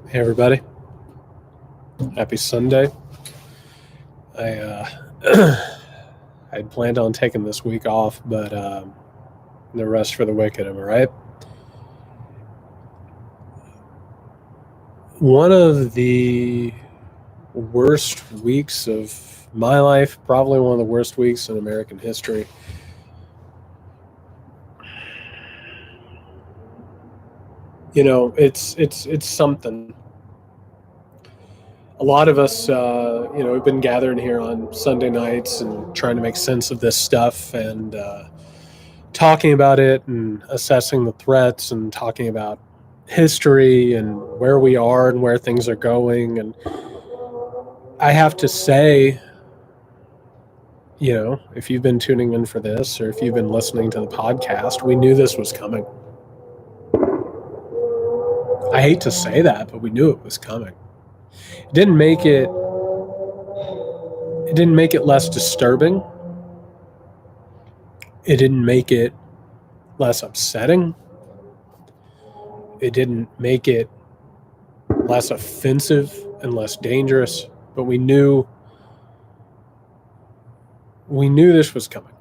Hey everybody, happy Sunday. I I'd planned on taking this week off, but no rest for the wicked, am I right? One of the worst weeks of my life, probably one of the worst weeks in American history. You know, it's something. A lot of us, we've been gathering here on Sunday nights and trying to make sense of this stuff and talking about it and assessing the threats and talking about history and where we are and where things are going. And I have to say, if you've been tuning in for this or if you've been listening to the podcast, we knew this was coming. I hate to say that, but we knew it was coming. It didn't make it less disturbing. It didn't make it less upsetting. It didn't make it less offensive and less dangerous, but we knew this was coming.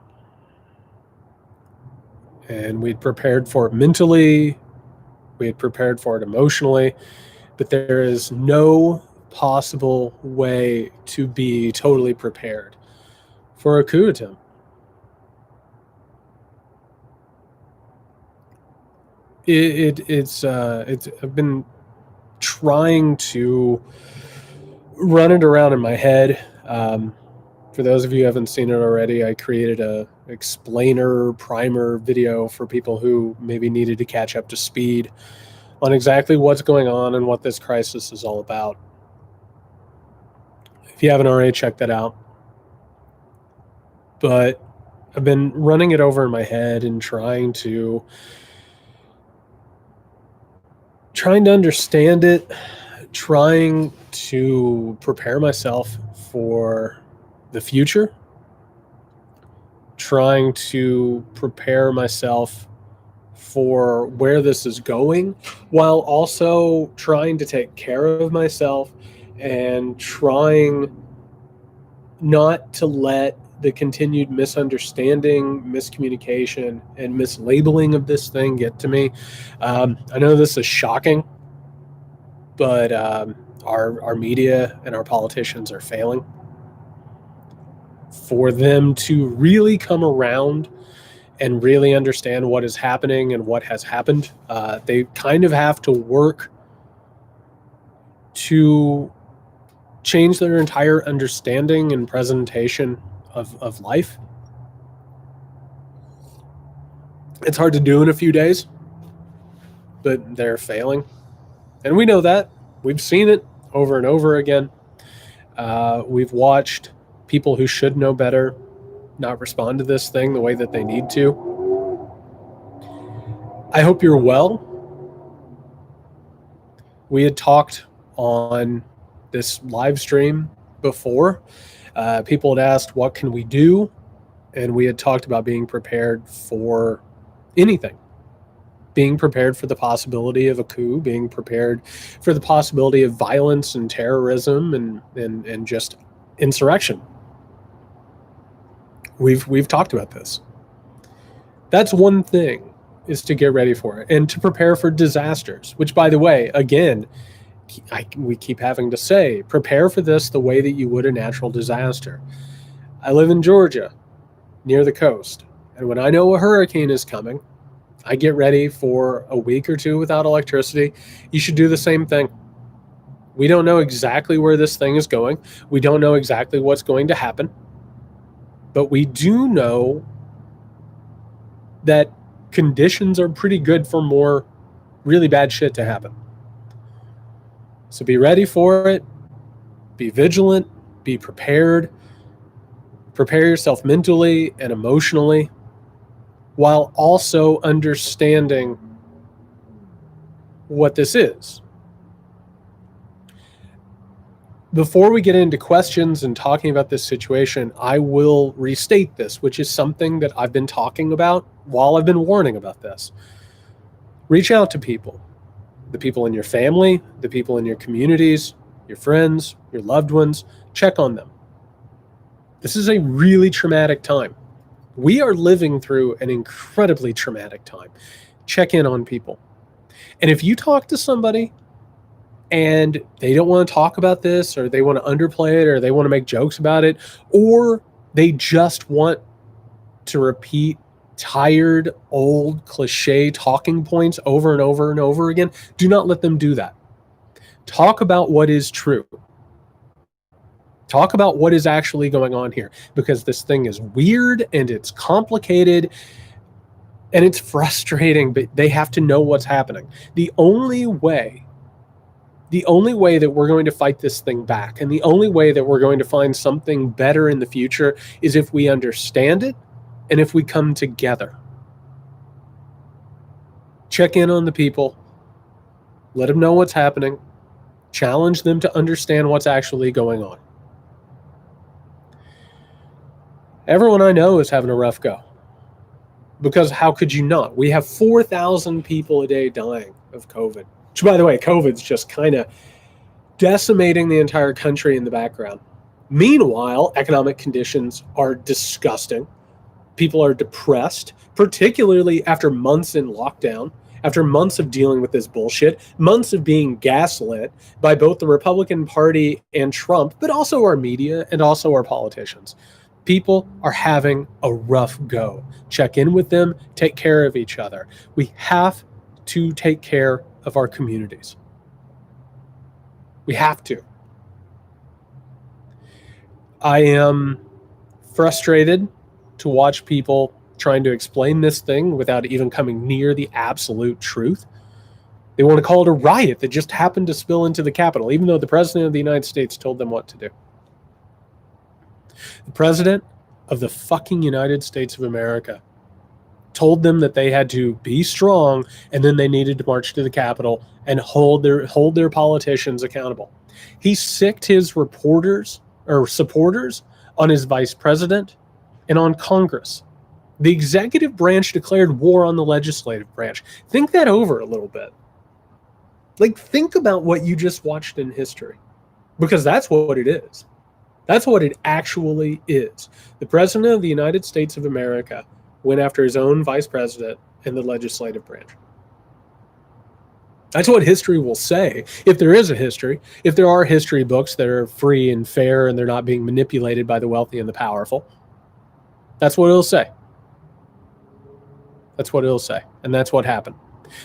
And we'd prepared for it mentally, we had prepared for it emotionally, but there is no possible way to be totally prepared for a coup attempt. It's I've been trying to run it around in my head. For those of you who haven't seen it already, I created a explainer primer video for people who maybe needed to catch up to speed on exactly what's going on and what this crisis is all about. If you haven't already, check that out. But I've been running it over in my head and trying to understand it, trying to prepare myself for the future, trying to prepare myself for where this is going, while also trying to take care of myself and trying not to let the continued misunderstanding, miscommunication, and mislabeling of this thing get to me. I know this is shocking, but our media and our politicians are failing. For them to really come around and really understand what is happening and what has happened, they kind of have to work to change their entire understanding and presentation of life. It's hard to do in a few days, but they're failing. And we know that. We've seen it over and over again. We've watched people who should know better not respond to this thing the way that they need to. I hope you're well. We had talked on this live stream before. People had asked, what can we do? And we had talked about being prepared for anything. Being prepared for the possibility of a coup, being prepared for the possibility of violence and terrorism and just insurrection. We've talked about this. That's one thing, is to get ready for it and to prepare for disasters, which, by the way, again, we keep having to say, prepare for this the way that you would a natural disaster. I live in Georgia, near the coast, and when I know a hurricane is coming, I get ready for a week or two without electricity. You should do the same thing. We don't know exactly where this thing is going. We don't know exactly what's going to happen. But we do know that conditions are pretty good for more really bad shit to happen. So be ready for it. Be vigilant. Be prepared. Prepare yourself mentally and emotionally, while also understanding what this is. Before we get into questions and talking about this situation, I will restate this, which is something that I've been talking about while I've been warning about this. Reach out to people. the people in your family, the people in your communities, your friends, your loved ones. Check on them. This is a really traumatic time. We are living through an incredibly traumatic time. Check in on people. And if you talk to somebody and they don't want to talk about this, or they want to underplay it, or they want to make jokes about it, or they just want to repeat tired, old, cliche talking points over and over and over again, do not let them do that. Talk about what is true. Talk about what is actually going on here, because this thing is weird and it's complicated and it's frustrating, but they have to know what's happening. The only way that we're going to fight this thing back, and the only way that we're going to find something better in the future, is if we understand it and if we come together. Check in on the people. Let them know what's happening. Challenge them to understand what's actually going on. Everyone I know is having a rough go. Because how could you not? We have 4,000 people a day dying of COVID. Which, by the way, COVID's just kind of decimating the entire country in the background. Meanwhile, economic conditions are disgusting. People are depressed, particularly after months in lockdown, after months of dealing with this bullshit, months of being gaslit by both the Republican Party and Trump, but also our media and also our politicians. People are having a rough go. Check in with them, take care of each other. We have to take care of our communities. We have to. I am frustrated to watch people trying to explain this thing without even coming near the absolute truth. They want to call it a riot that just happened to spill into the Capitol, even though the President of the United States told them what to do. The President of the fucking United States of America told them that they had to be strong, and then they needed to march to the Capitol and hold their politicians accountable. He sicked his reporters or supporters on his vice president and on Congress. The executive branch declared war on the legislative branch. Think that over a little bit. Like, think about what you just watched in history, because that's what it is. That's what it actually is. The President of the United States of America went after his own vice president and the legislative branch. That's what history will say, if there is a history, if there are history books that are free and fair and they're not being manipulated by the wealthy and the powerful. That's what it'll say. That's what it'll say. And that's what happened.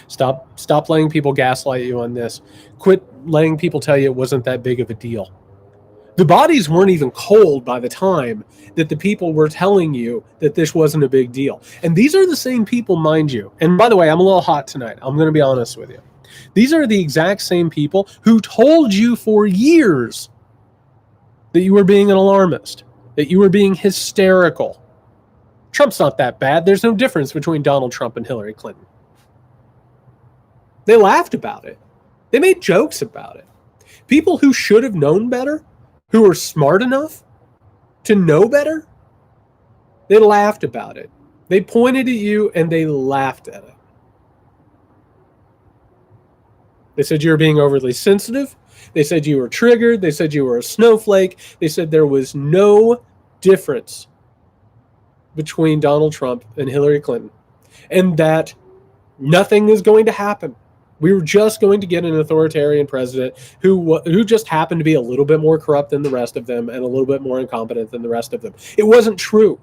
Stop letting people gaslight you on this. Quit letting people tell you it wasn't that big of a deal. The bodies weren't even cold by the time that the people were telling you that this wasn't a big deal. And these are the same people, mind you. And by the way, I'm a little hot tonight. I'm going to be honest with you. These are the exact same people who told you for years that you were being an alarmist, that you were being hysterical. Trump's not that bad. There's no difference between Donald Trump and Hillary Clinton. They laughed about it. They made jokes about it. People who should have known better, who were smart enough to know better, they laughed about it. They pointed at you and they laughed at it. They said you were being overly sensitive. They said you were triggered. They said you were a snowflake. They said there was no difference between Donald Trump and Hillary Clinton, and that nothing is going to happen. We were just going to get an authoritarian president who just happened to be a little bit more corrupt than the rest of them and a little bit more incompetent than the rest of them. It wasn't true.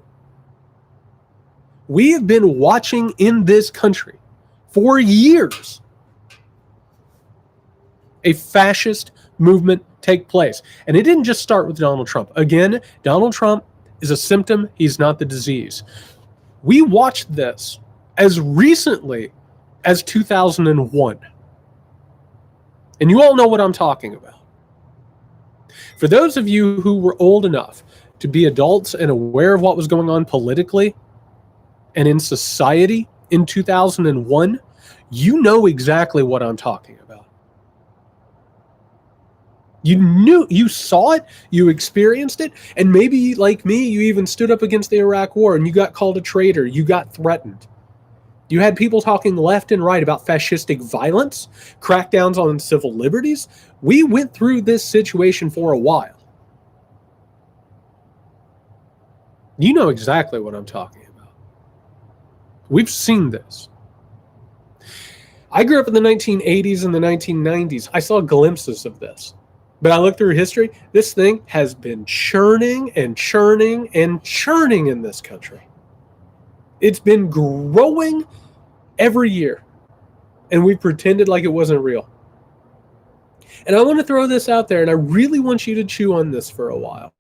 We have been watching in this country for years a fascist movement take place. And it didn't just start with Donald Trump. Again, Donald Trump is a symptom. He's not the disease. We watched this as recently as 2001. And you all know what I'm talking about. For those of you who were old enough to be adults and aware of what was going on politically and in society in 2001, you know exactly what I'm talking about. You saw it, you experienced it, and maybe like me, you even stood up against the Iraq War and you got called a traitor, you got threatened. You had people talking left and right about fascistic violence, crackdowns on civil liberties. We went through this situation for a while. You know exactly what I'm talking about. We've seen this. I grew up in the 1980s and the 1990s. I saw glimpses of this. But I look through history, this thing has been churning and churning and churning in this country. It's been growing every year. And we pretended like it wasn't real. And I want to throw this out there, and I really want you to chew on this for a while.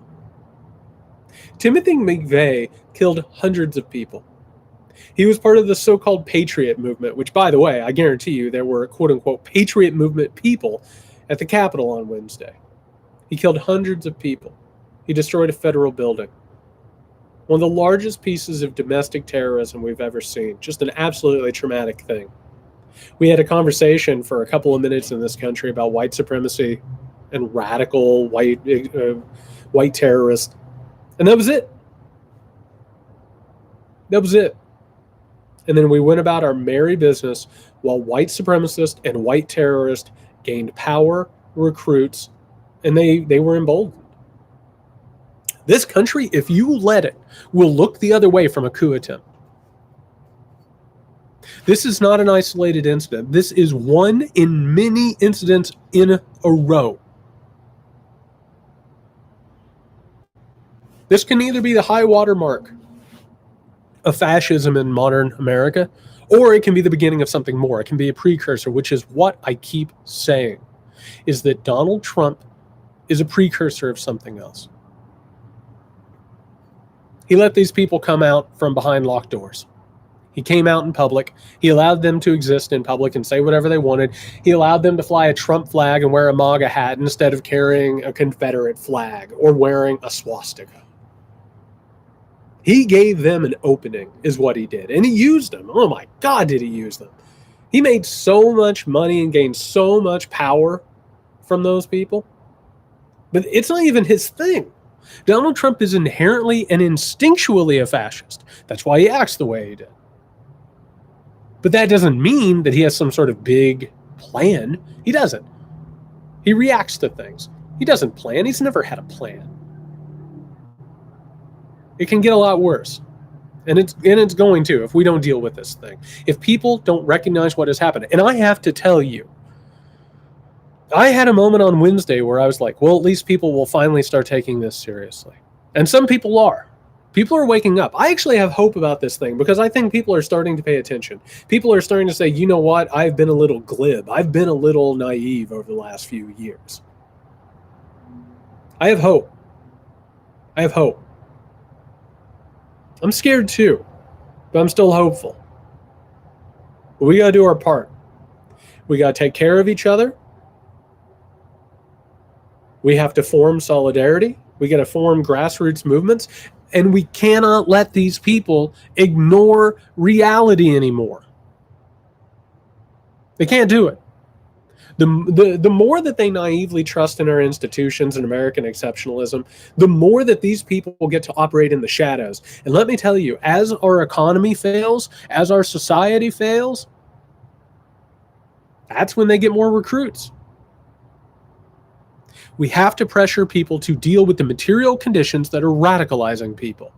Timothy McVeigh killed hundreds of people. He was part of the so-called Patriot movement, which, by the way, I guarantee you there were quote-unquote Patriot movement people at the Capitol on Wednesday. He killed hundreds of people. He destroyed a federal building. One of the largest pieces of domestic terrorism we've ever seen. Just an absolutely traumatic thing. We had a conversation for a couple of minutes in this country about white supremacy and radical white terrorists. And that was it. That was it. And then we went about our merry business while white supremacists and white terrorists gained power, recruits, and they were emboldened. This country, if you let it, will look the other way from a coup attempt. This is not an isolated incident. This is one in many incidents in a row. This can either be the high water mark of fascism in modern America, or it can be the beginning of something more. It can be a precursor, which is what I keep saying, is that Donald Trump is a precursor of something else. He let these people come out from behind locked doors. He came out in public. He allowed them to exist in public and say whatever they wanted. He allowed them to fly a Trump flag and wear a MAGA hat instead of carrying a Confederate flag or wearing a swastika. He gave them an opening, is what he did. And he used them. Oh my God, did he use them? He made so much money and gained so much power from those people. But it's not even his thing. Donald Trump is inherently and instinctually a fascist. That's why he acts the way he did. But that doesn't mean that he has some sort of big plan. He doesn't. He reacts to things. He doesn't plan. He's never had a plan. It can get a lot worse. And it's going to if we don't deal with this thing. If people don't recognize what has happened. And I have to tell you, I had a moment on Wednesday where I was like, well, at least people will finally start taking this seriously. And some people are. People are waking up. I actually have hope about this thing because I think people are starting to pay attention. People are starting to say, you know what? I've been a little glib. I've been a little naive over the last few years. I have hope. I have hope. I'm scared too, but I'm still hopeful. But we got to do our part. We got to take care of each other. We have to form solidarity. We got to form grassroots movements. And we cannot let these people ignore reality anymore. They can't do it. The more that they naively trust in our institutions and American exceptionalism, the more that these people will get to operate in the shadows. And let me tell you, as our economy fails, as our society fails, that's when they get more recruits. We have to pressure people to deal with the material conditions that are radicalizing people.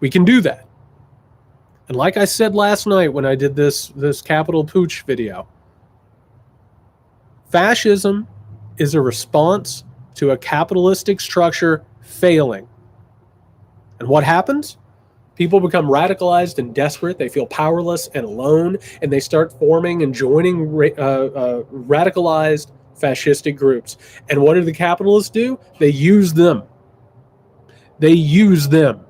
We can do that. And like I said last night when I did this Capitol Pooch video, fascism is a response to a capitalistic structure failing. And what happens? People become radicalized and desperate. They feel powerless and alone, and they start forming and joining radicalized fascistic groups. And what do the capitalists do? They use them. They use them.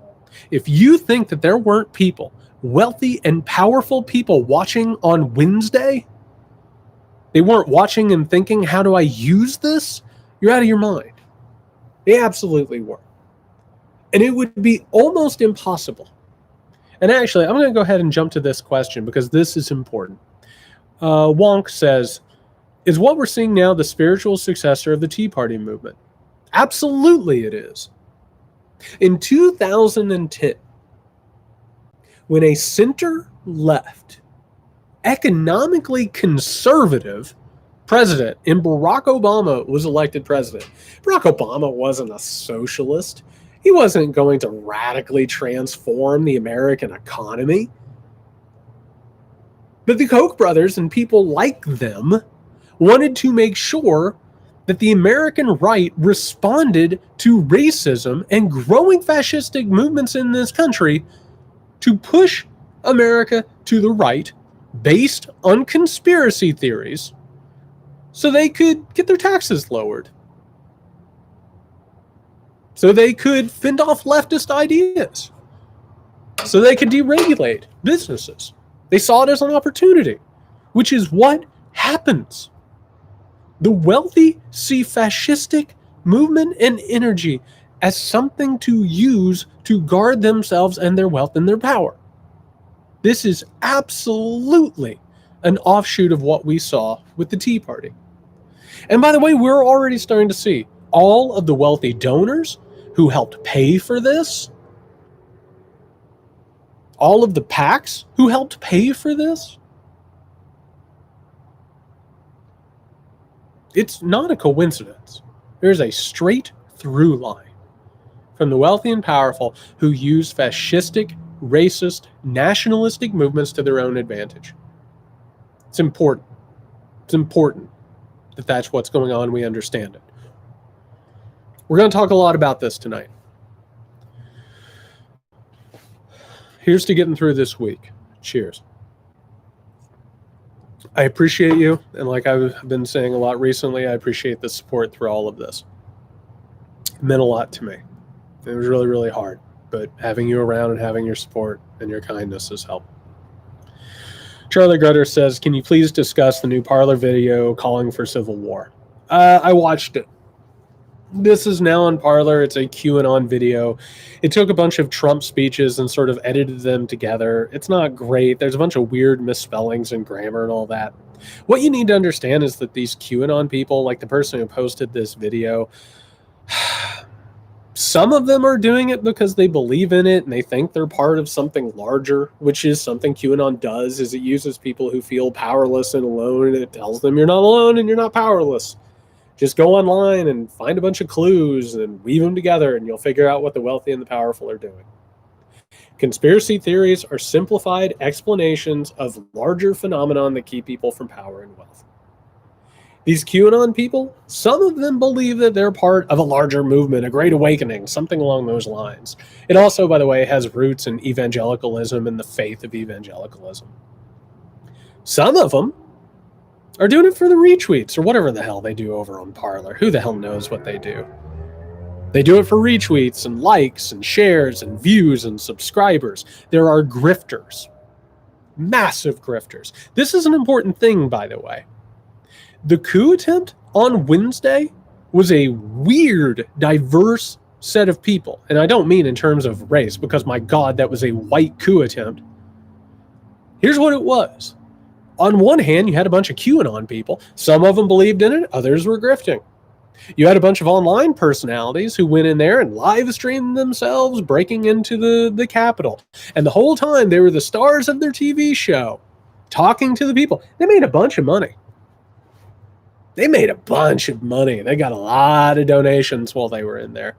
If you think that there weren't people, wealthy and powerful people watching on Wednesday, they weren't watching and thinking, how do I use this? You're out of your mind. They absolutely were. And it would be almost impossible. And actually, I'm going to go ahead and jump to this question because this is important. Wonk says, is what we're seeing now the spiritual successor of the Tea Party movement? Absolutely it is. In 2010, when a center-left economically conservative president, and Barack Obama was elected president. Barack Obama wasn't a socialist. He wasn't going to radically transform the American economy. But the Koch brothers and people like them wanted to make sure that the American right responded to racism and growing fascistic movements in this country to push America to the right based on conspiracy theories so they could get their taxes lowered. So they could fend off leftist ideas. So they could deregulate businesses. They saw it as an opportunity, which is what happens. The wealthy see fascistic movement and energy as something to use to guard themselves and their wealth and their power. This is absolutely an offshoot of what we saw with the Tea Party. And by the way, we're already starting to see all of the wealthy donors who helped pay for this, all of the PACs who helped pay for this. It's not a coincidence. There's a straight through line from the wealthy and powerful who use fascistic, racist, nationalistic movements to their own advantage. It's important. It's important that that's what's going on. We understand it. We're going to talk a lot about this tonight. Here's to getting through this week. Cheers. I appreciate you, and like I've been saying a lot recently, I appreciate the support through all of this. It meant a lot to me. It was really, really hard, but having you around and having your support and your kindness has helped. Charlie Grutter says, can you please discuss the new Parler video calling for civil war? I watched it. This is now on Parler. It's a QAnon video. It took a bunch of Trump speeches and sort of edited them together. It's not great. There's a bunch of weird misspellings and grammar and all that. What you need to understand is that these QAnon people, like the person who posted this video, some of them are doing it because they believe in it and they think they're part of something larger, which is something QAnon does, is it uses people who feel powerless and alone, and it tells them you're not alone and you're not powerless. Just go online and find a bunch of clues and weave them together, and you'll figure out what the wealthy and the powerful are doing. Conspiracy theories are simplified explanations of larger phenomenon that keep people from power and wealth. These QAnon people, some of them believe that they're part of a larger movement, a great awakening, something along those lines. It also, by the way, has roots in evangelicalism and the faith of evangelicalism. Some of them are doing it for the retweets or whatever the hell they do over on Parler. Who the hell knows what they do? They do it for retweets and likes and shares and views and subscribers. There are grifters, massive grifters. This is an important thing, by the way. The coup attempt on Wednesday was a weird, diverse set of people. And I don't mean in terms of race, because my God, that was a white coup attempt. Here's what it was. On one hand, you had a bunch of QAnon people. Some of them believed in it. Others were grifting. You had a bunch of online personalities who went in there and live streamed themselves breaking into the Capitol. And the whole time, they were the stars of their TV show, talking to the people. They made a bunch of money. They made a bunch of money. They got a lot of donations while they were in there.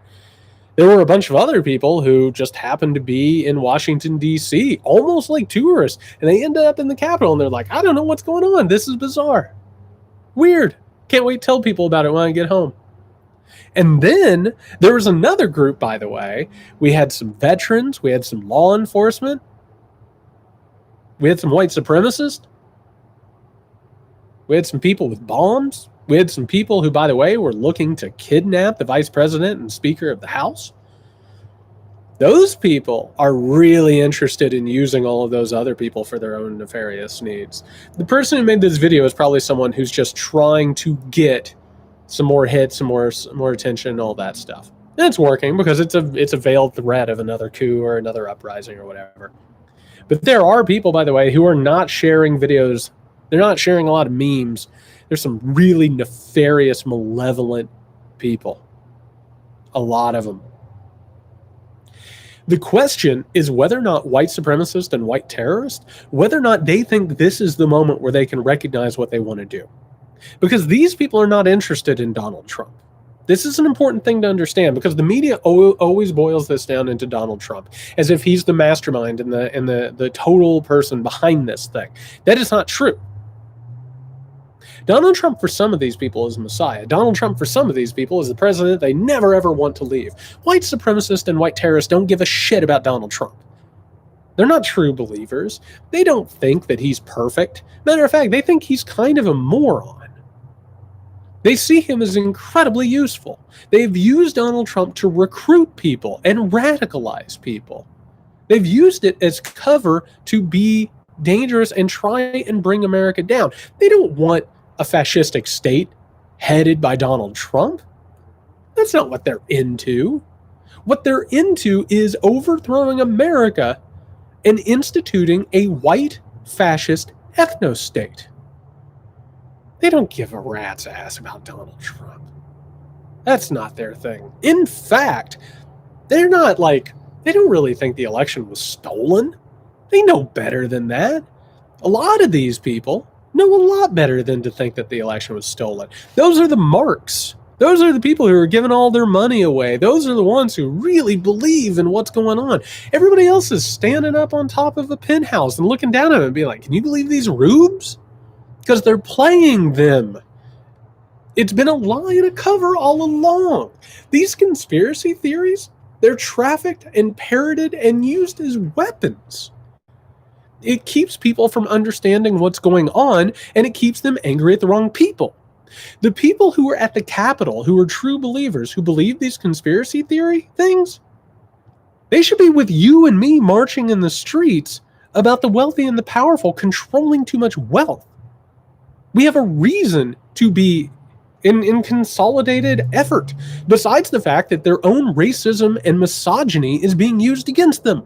There were a bunch of other people who just happened to be in Washington, D.C., almost like tourists, and they ended up in the Capitol, and they're like, I don't know what's going on. This is bizarre. Weird. Can't wait to tell people about it when I get home. And then there was another group, by the way. We had some veterans. We had some law enforcement. We had some white supremacists. We had some people with bombs. We had some people who, by the way, were looking to kidnap the vice president and speaker of the House. Those people are really interested in using all of those other people for their own nefarious needs. The person who made this video is probably someone who's just trying to get some more hits, some more attention, and all that stuff. And it's working because it's a veiled threat of another coup or another uprising or whatever. But there are people, by the way, who are not sharing videos. They're not sharing a lot of memes. There's some really nefarious, malevolent people. A lot of them. The question is whether or not white supremacists and white terrorists, whether or not they think this is the moment where they can recognize what they want to do. Because these people are not interested in Donald Trump. This is an important thing to understand, because the media always boils this down into Donald Trump as if he's the mastermind and the total person behind this thing. That is not true. Donald Trump for some of these people is Messiah. Donald Trump for some of these people is the president they never ever want to leave. White supremacists and white terrorists don't give a shit about Donald Trump. They're not true believers. They don't think that he's perfect. Matter of fact, they think he's kind of a moron. They see him as incredibly useful. They've used Donald Trump to recruit people and radicalize people. They've used it as cover to be dangerous and try and bring America down. They don't want a fascistic state headed by Donald Trump. That's not what they're into. What they're into is overthrowing America and instituting a white fascist ethno-state. They don't give a rat's ass about Donald Trump. That's not their thing. In fact, they don't really think the election was stolen. They know better than that. A lot of these people know a lot better than to think that the election was stolen. Those are the marks. Those are the people who are giving all their money away. Those are the ones who really believe in what's going on. Everybody else is standing up on top of a penthouse and looking down at them and being like, can you believe these rubes? Because they're playing them. It's been a lie and a cover all along. These conspiracy theories, they're trafficked and parroted and used as weapons. It keeps people from understanding what's going on, and it keeps them angry at the wrong people. The people who are at the Capitol, who are true believers, who believe these conspiracy theory things, they should be with you and me marching in the streets about the wealthy and the powerful controlling too much wealth. We have a reason to be in consolidated effort, besides the fact that their own racism and misogyny is being used against them.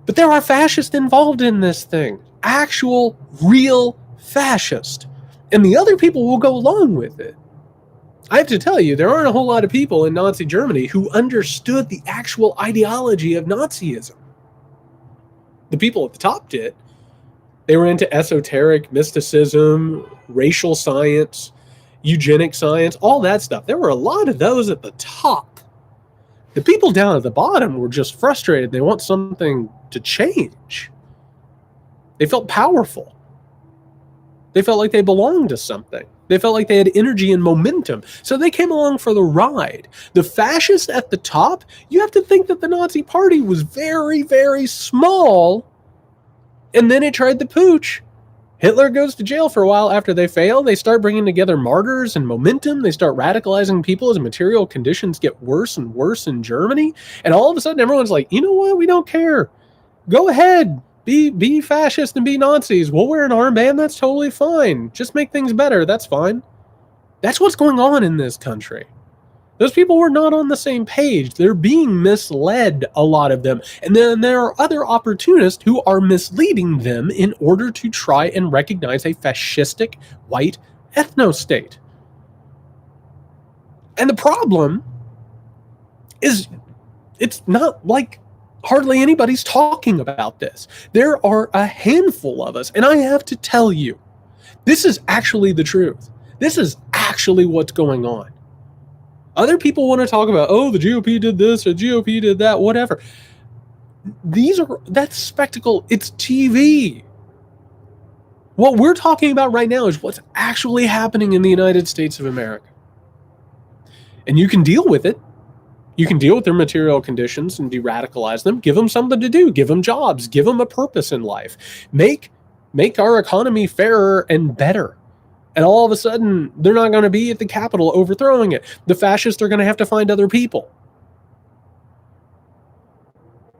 But there are fascists involved in this thing. Actual, real fascist. And the other people will go along with it. I have to tell you, there aren't a whole lot of people in Nazi Germany who understood the actual ideology of Nazism. The people at the top did. They were into esoteric mysticism, racial science, eugenic science, all that stuff. There were a lot of those at the top. The people down at the bottom were just frustrated. They want something to change. They felt powerful. They felt like they belonged to something. They felt like they had energy and momentum. So they came along for the ride. The fascists at the top, you have to think that the Nazi Party was very, very small. And then it tried the pooch. Hitler goes to jail for a while after they fail. They start bringing together martyrs and momentum. They start radicalizing people as material conditions get worse and worse in Germany. And all of a sudden, everyone's like, you know what? We don't care. Go ahead. Be fascist and be Nazis. We'll wear an armband. That's totally fine. Just make things better. That's fine. That's what's going on in this country. Those people were not on the same page. They're being misled, a lot of them. And then there are other opportunists who are misleading them in order to try and recognize a fascistic white ethno-state. And the problem is it's not like hardly anybody's talking about this. There are a handful of us, and I have to tell you, this is actually the truth. This is actually what's going on. Other people want to talk about, oh, the GOP did this, or the GOP did that, whatever. That's spectacle. It's TV. What we're talking about right now is what's actually happening in the United States of America. And you can deal with it. You can deal with their material conditions and de-radicalize them. Give them something to do. Give them jobs. Give them a purpose in life. Make our economy fairer and better. And all of a sudden, they're not going to be at the Capitol overthrowing it. The fascists are going to have to find other people.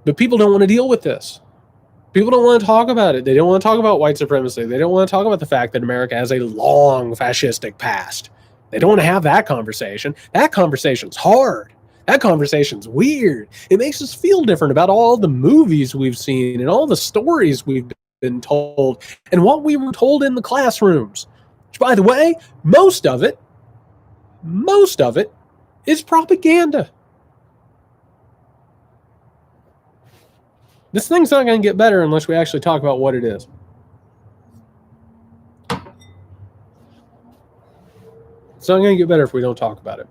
But people don't want to deal with this. People don't want to talk about it. They don't want to talk about white supremacy. They don't want to talk about the fact that America has a long fascistic past. They don't want to have that conversation. That conversation's hard. That conversation's weird. It makes us feel different about all the movies we've seen and all the stories we've been told and what we were told in the classrooms. Which, by the way, most of it is propaganda. This thing's not going to get better unless we actually talk about what it is. It's not going to get better if we don't talk about it.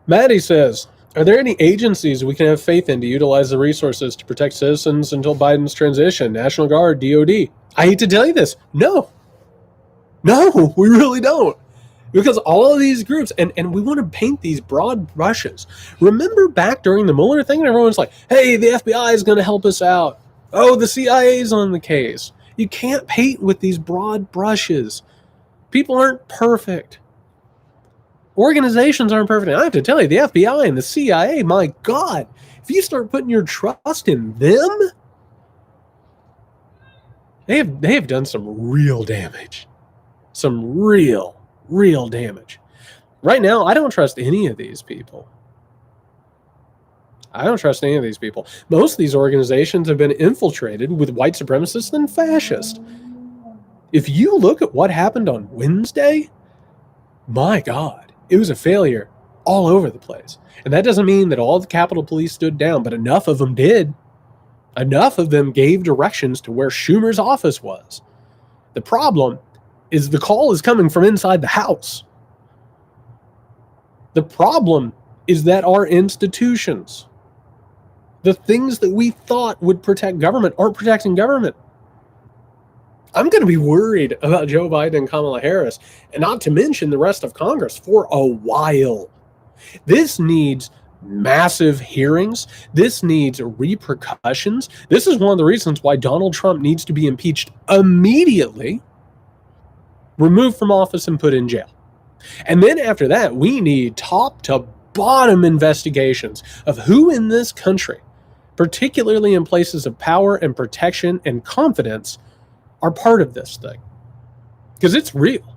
Maddie says, are there any agencies we can have faith in to utilize the resources to protect citizens until Biden's transition? National Guard, DOD. I hate to tell you this. No, we really don't. Because all of these groups, and we want to paint these broad brushes. Remember back during the Mueller thing, and everyone's like, hey, the FBI is going to help us out. Oh, the CIA's on the case. You can't paint with these broad brushes. People aren't perfect. Organizations aren't perfect. And I have to tell you, the FBI and the CIA, my God, if you start putting your trust in them, they have done some real damage. Some real damage. Right now, I don't trust any of these people. Most of these organizations have been infiltrated with white supremacists and fascists. If you look at what happened on Wednesday, my God, it was a failure all over the place. And that doesn't mean that all the Capitol Police stood down, but enough of them did. Enough of them gave directions to where Schumer's office was. The problem is the call is coming from inside the House. The problem is that our institutions, the things that we thought would protect government, aren't protecting government. I'm going to be worried about Joe Biden and Kamala Harris, and not to mention the rest of Congress, for a while. This needs massive hearings. This needs repercussions. This is one of the reasons why Donald Trump needs to be impeached immediately, removed from office, and put in jail. And then after that, we need top to bottom investigations of who in this country, particularly in places of power and protection and confidence, are part of this thing. Because it's real.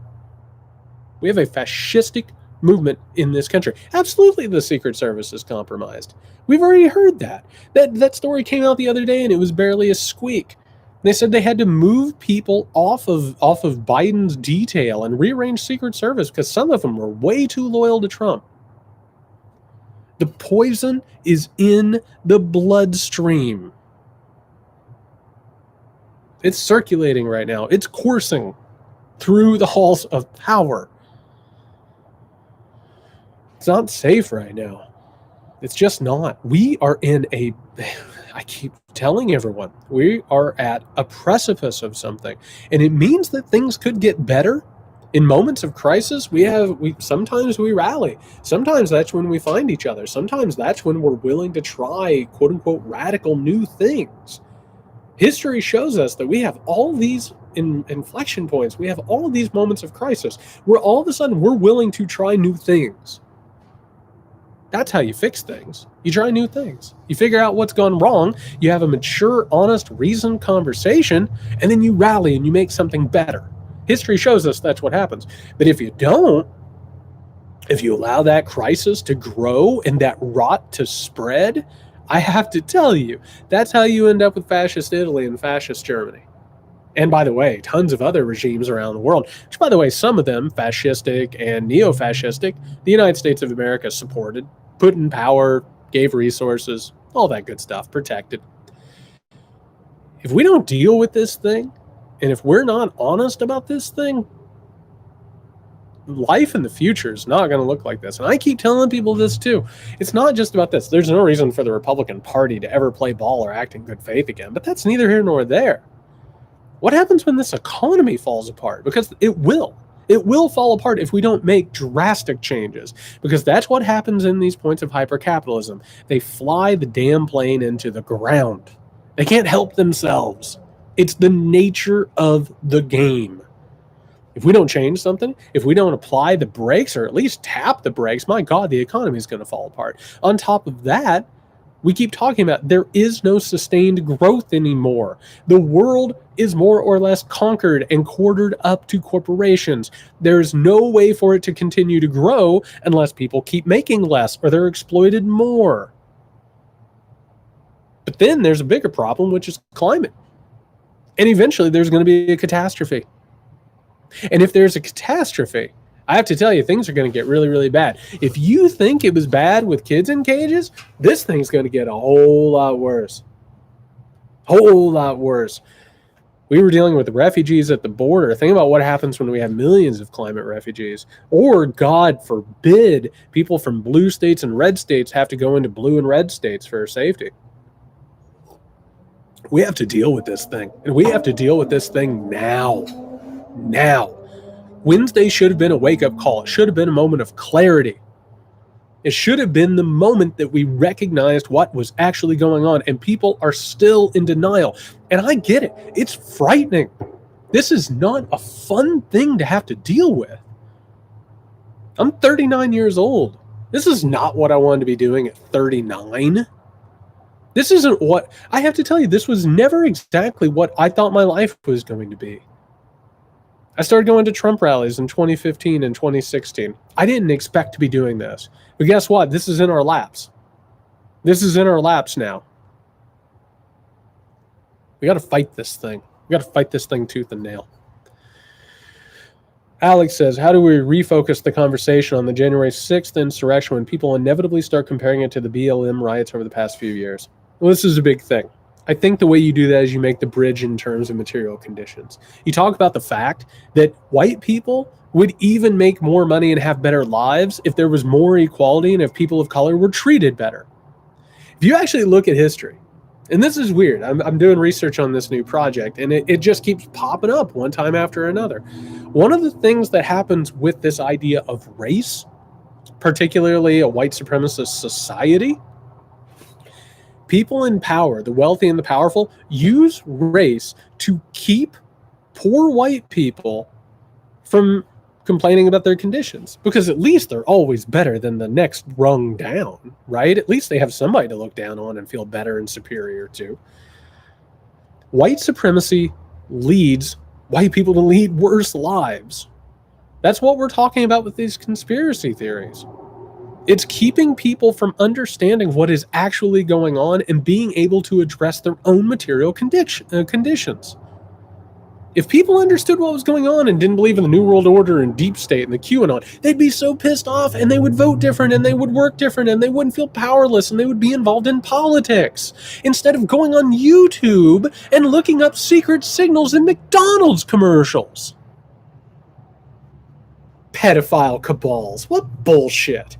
We have a fascistic movement in this country. Absolutely, the Secret Service is compromised. We've already heard that. That story came out the other day, and it was barely a squeak. They said they had to move people off of Biden's detail and rearrange Secret Service because some of them were way too loyal to Trump. The poison is in the bloodstream. It's circulating right now. It's coursing through the halls of power. It's not safe right now. It's just not. We are in I keep telling everyone, we are at a precipice of something. And it means that things could get better. In moments of crisis, sometimes we rally. Sometimes that's when we find each other. Sometimes that's when we're willing to try, quote unquote, radical new things. History shows us that we have all these inflection points. We have all of these moments of crisis where all of a sudden we're willing to try new things. That's how you fix things. You try new things. You figure out what's gone wrong. You have a mature, honest, reasoned conversation, and then you rally and you make something better. History shows us that's what happens. But if you don't, if you allow that crisis to grow and that rot to spread, I have to tell you, that's how you end up with fascist Italy and fascist Germany. And by the way, tons of other regimes around the world, which by the way, some of them, fascistic and neo-fascistic, the United States of America supported, put in power, gave resources, all that good stuff, protected. If we don't deal with this thing, and if we're not honest about this thing, life in the future is not going to look like this. And I keep telling people this too. It's not just about this. There's no reason for the Republican Party to ever play ball or act in good faith again, but that's neither here nor there. What happens when this economy falls apart? Because it will. It will fall apart if we don't make drastic changes, because that's what happens in these points of hypercapitalism. They fly the damn plane into the ground. They can't help themselves. It's the nature of the game. If we don't change something, if we don't apply the brakes or at least tap the brakes, my God, the economy is going to fall apart. On top of that, we keep talking about there is no sustained growth anymore. The world is more or less conquered and quartered up to corporations. There's no way for it to continue to grow unless people keep making less or they're exploited more. But then there's a bigger problem, which is climate. And eventually there's going to be a catastrophe. And if there's a catastrophe, I have to tell you, things are going to get really, really bad. If you think it was bad with kids in cages, this thing's going to get a whole lot worse. Whole lot worse. We were dealing with refugees at the border. Think about what happens when we have millions of climate refugees. Or, God forbid, people from blue states and red states have to go into blue and red states for safety. We have to deal with this thing. And we have to deal with this thing now. Now. Wednesday should have been a wake-up call. It should have been a moment of clarity. It should have been the moment that we recognized what was actually going on, and people are still in denial. And I get it. It's frightening. This is not a fun thing to have to deal with. I'm 39 years old. This is not what I wanted to be doing at 39. This isn't what, I have to tell you, this was never exactly what I thought my life was going to be. I started going to Trump rallies in 2015 and 2016. I didn't expect to be doing this. But guess what? This is in our laps. This is in our laps now. We got to fight this thing. We got to fight this thing tooth and nail. Alex says, how do we refocus the conversation on the January 6th insurrection when people inevitably start comparing it to the BLM riots over the past few years? Well, this is a big thing. I think the way you do that is you make the bridge in terms of material conditions. You talk about the fact that white people would even make more money and have better lives if there was more equality and if people of color were treated better. If you actually look at history, and this is weird, I'm doing research on this new project, and it just keeps popping up one time after another. One of the things that happens with this idea of race, particularly a white supremacist society, people in power, the wealthy and the powerful, use race to keep poor white people from complaining about their conditions, because at least they're always better than the next rung down, right? At least they have somebody to look down on and feel better and superior to. White supremacy leads white people to lead worse lives. That's what we're talking about with these conspiracy theories. It's keeping people from understanding what is actually going on and being able to address their own material conditions. If people understood what was going on and didn't believe in the New World Order and Deep State and the QAnon, they'd be so pissed off, and they would vote different, and they would work different, and they wouldn't feel powerless, and they would be involved in politics instead of going on YouTube and looking up secret signals in McDonald's commercials. Pedophile cabals. What bullshit.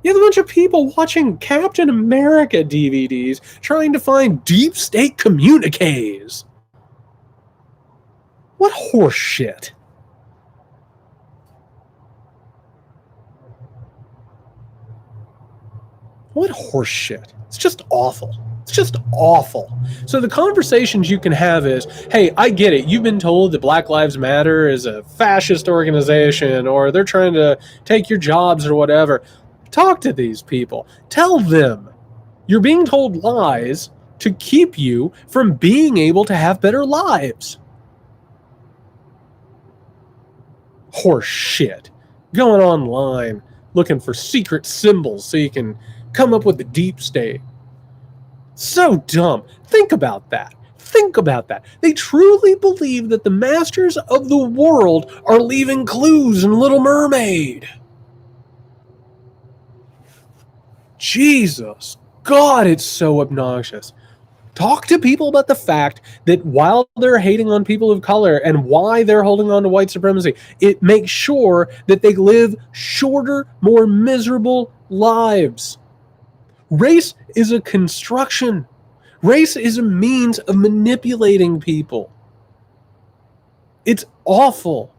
You have a bunch of people watching Captain America DVDs trying to find deep state communiques. What horse shit. What horse shit. It's just awful. It's just awful. So the conversations you can have is, hey, I get it. You've been told that Black Lives Matter is a fascist organization, or they're trying to take your jobs or whatever. Talk to these people. Tell them. You're being told lies to keep you from being able to have better lives. Horse shit. Going online, looking for secret symbols so you can come up with the deep state. So dumb. Think about that. Think about that. They truly believe that the masters of the world are leaving clues in Little Mermaid. Jesus. God, it's so obnoxious. Talk to people about the fact that while they're hating on people of color and why they're holding on to white supremacy, it makes sure that they live shorter, more miserable lives. Race is a construction. Race is a means of manipulating people. It's awful.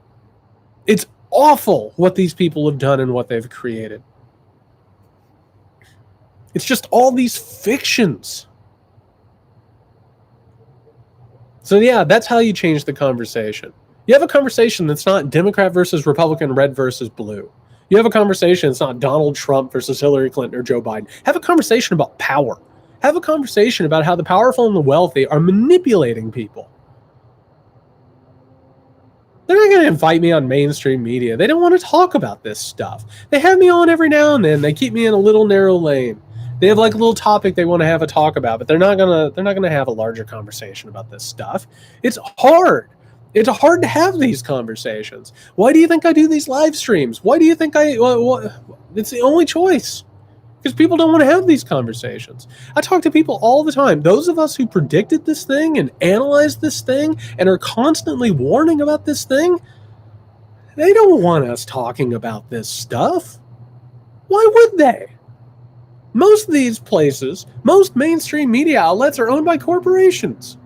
It's awful what these people have done and what they've created. It's just all these fictions. So yeah, that's how you change the conversation. You have a conversation that's not Democrat versus Republican, red versus blue. You have a conversation that's not Donald Trump versus Hillary Clinton or Joe Biden. Have a conversation about power. Have a conversation about how the powerful and the wealthy are manipulating people. They're not going to invite me on mainstream media. They don't want to talk about this stuff. They have me on every now and then. They keep me in a little narrow lane. They have like a little topic they want to have a talk about, but they're not gonna have a larger conversation about this stuff. It's hard. It's hard to have these conversations. Why do you think I do these live streams? Why do you think it's the only choice? Because people don't want to have these conversations. I talk to people all the time. Those of us who predicted this thing and analyzed this thing and are constantly warning about this thing, they don't want us talking about this stuff. Why would they? Most of these places, most mainstream media outlets are owned by corporations.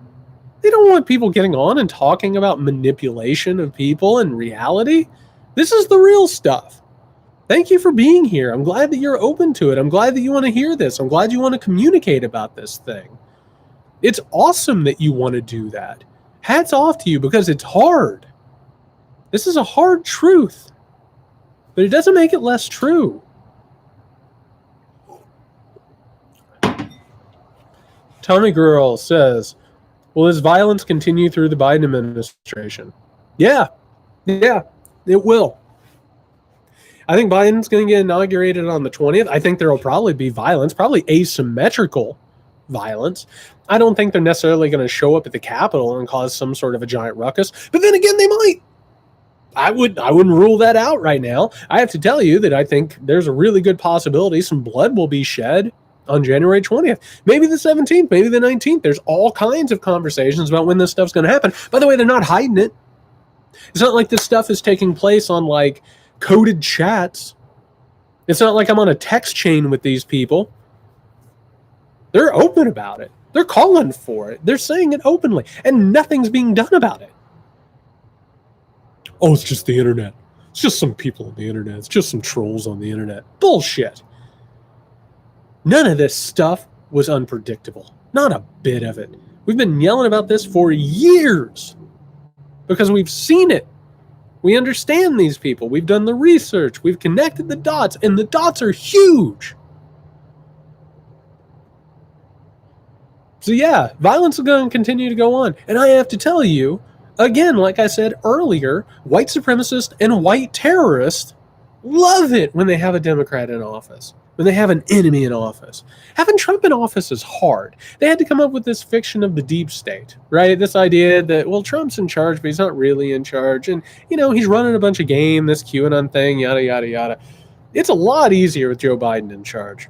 They don't want people getting on and talking about manipulation of people and reality. This is the real stuff. Thank you for being here. I'm glad that you're open to it. I'm glad that you want to hear this. I'm glad you want to communicate about this thing. It's awesome that you want to do that. Hats off to you, because it's hard. This is a hard truth, but it doesn't make it less true. Tommy Girl says, will this violence continue through the Biden administration? Yeah, it will. I think Biden's going to get inaugurated on the 20th. I think there will probably be violence, probably asymmetrical violence. I don't think they're necessarily going to show up at the Capitol and cause some sort of a giant ruckus. But then again, they might. I wouldn't rule that out right now. I have to tell you that I think there's a really good possibility some blood will be shed on January 20th. Maybe the 17th, maybe the 19th. There's all kinds of conversations about when this stuff's going to happen. By the way, they're not hiding it. It's not like this stuff is taking place on like coded chats. It's not like I'm on a text chain with these people. They're open about it. They're calling for it. They're saying it openly, and nothing's being done about it. Oh, it's just the internet. It's just some people on the internet. It's just some trolls on the internet. Bullshit. None of this stuff was unpredictable. Not a bit of it. We've been yelling about this for years because we've seen it. We understand these people. We've done the research. We've connected the dots, and the dots are huge. So yeah, violence is going to continue to go on. And I have to tell you, again, like I said earlier, white supremacists and white terrorists love it when they have a Democrat in office, when they have an enemy in office. Having Trump in office is hard. They had to come up with this fiction of the deep state, right? This idea that, well, Trump's in charge, but he's not really in charge. And, he's running a bunch of game, this QAnon thing, yada, yada, yada. It's a lot easier with Joe Biden in charge.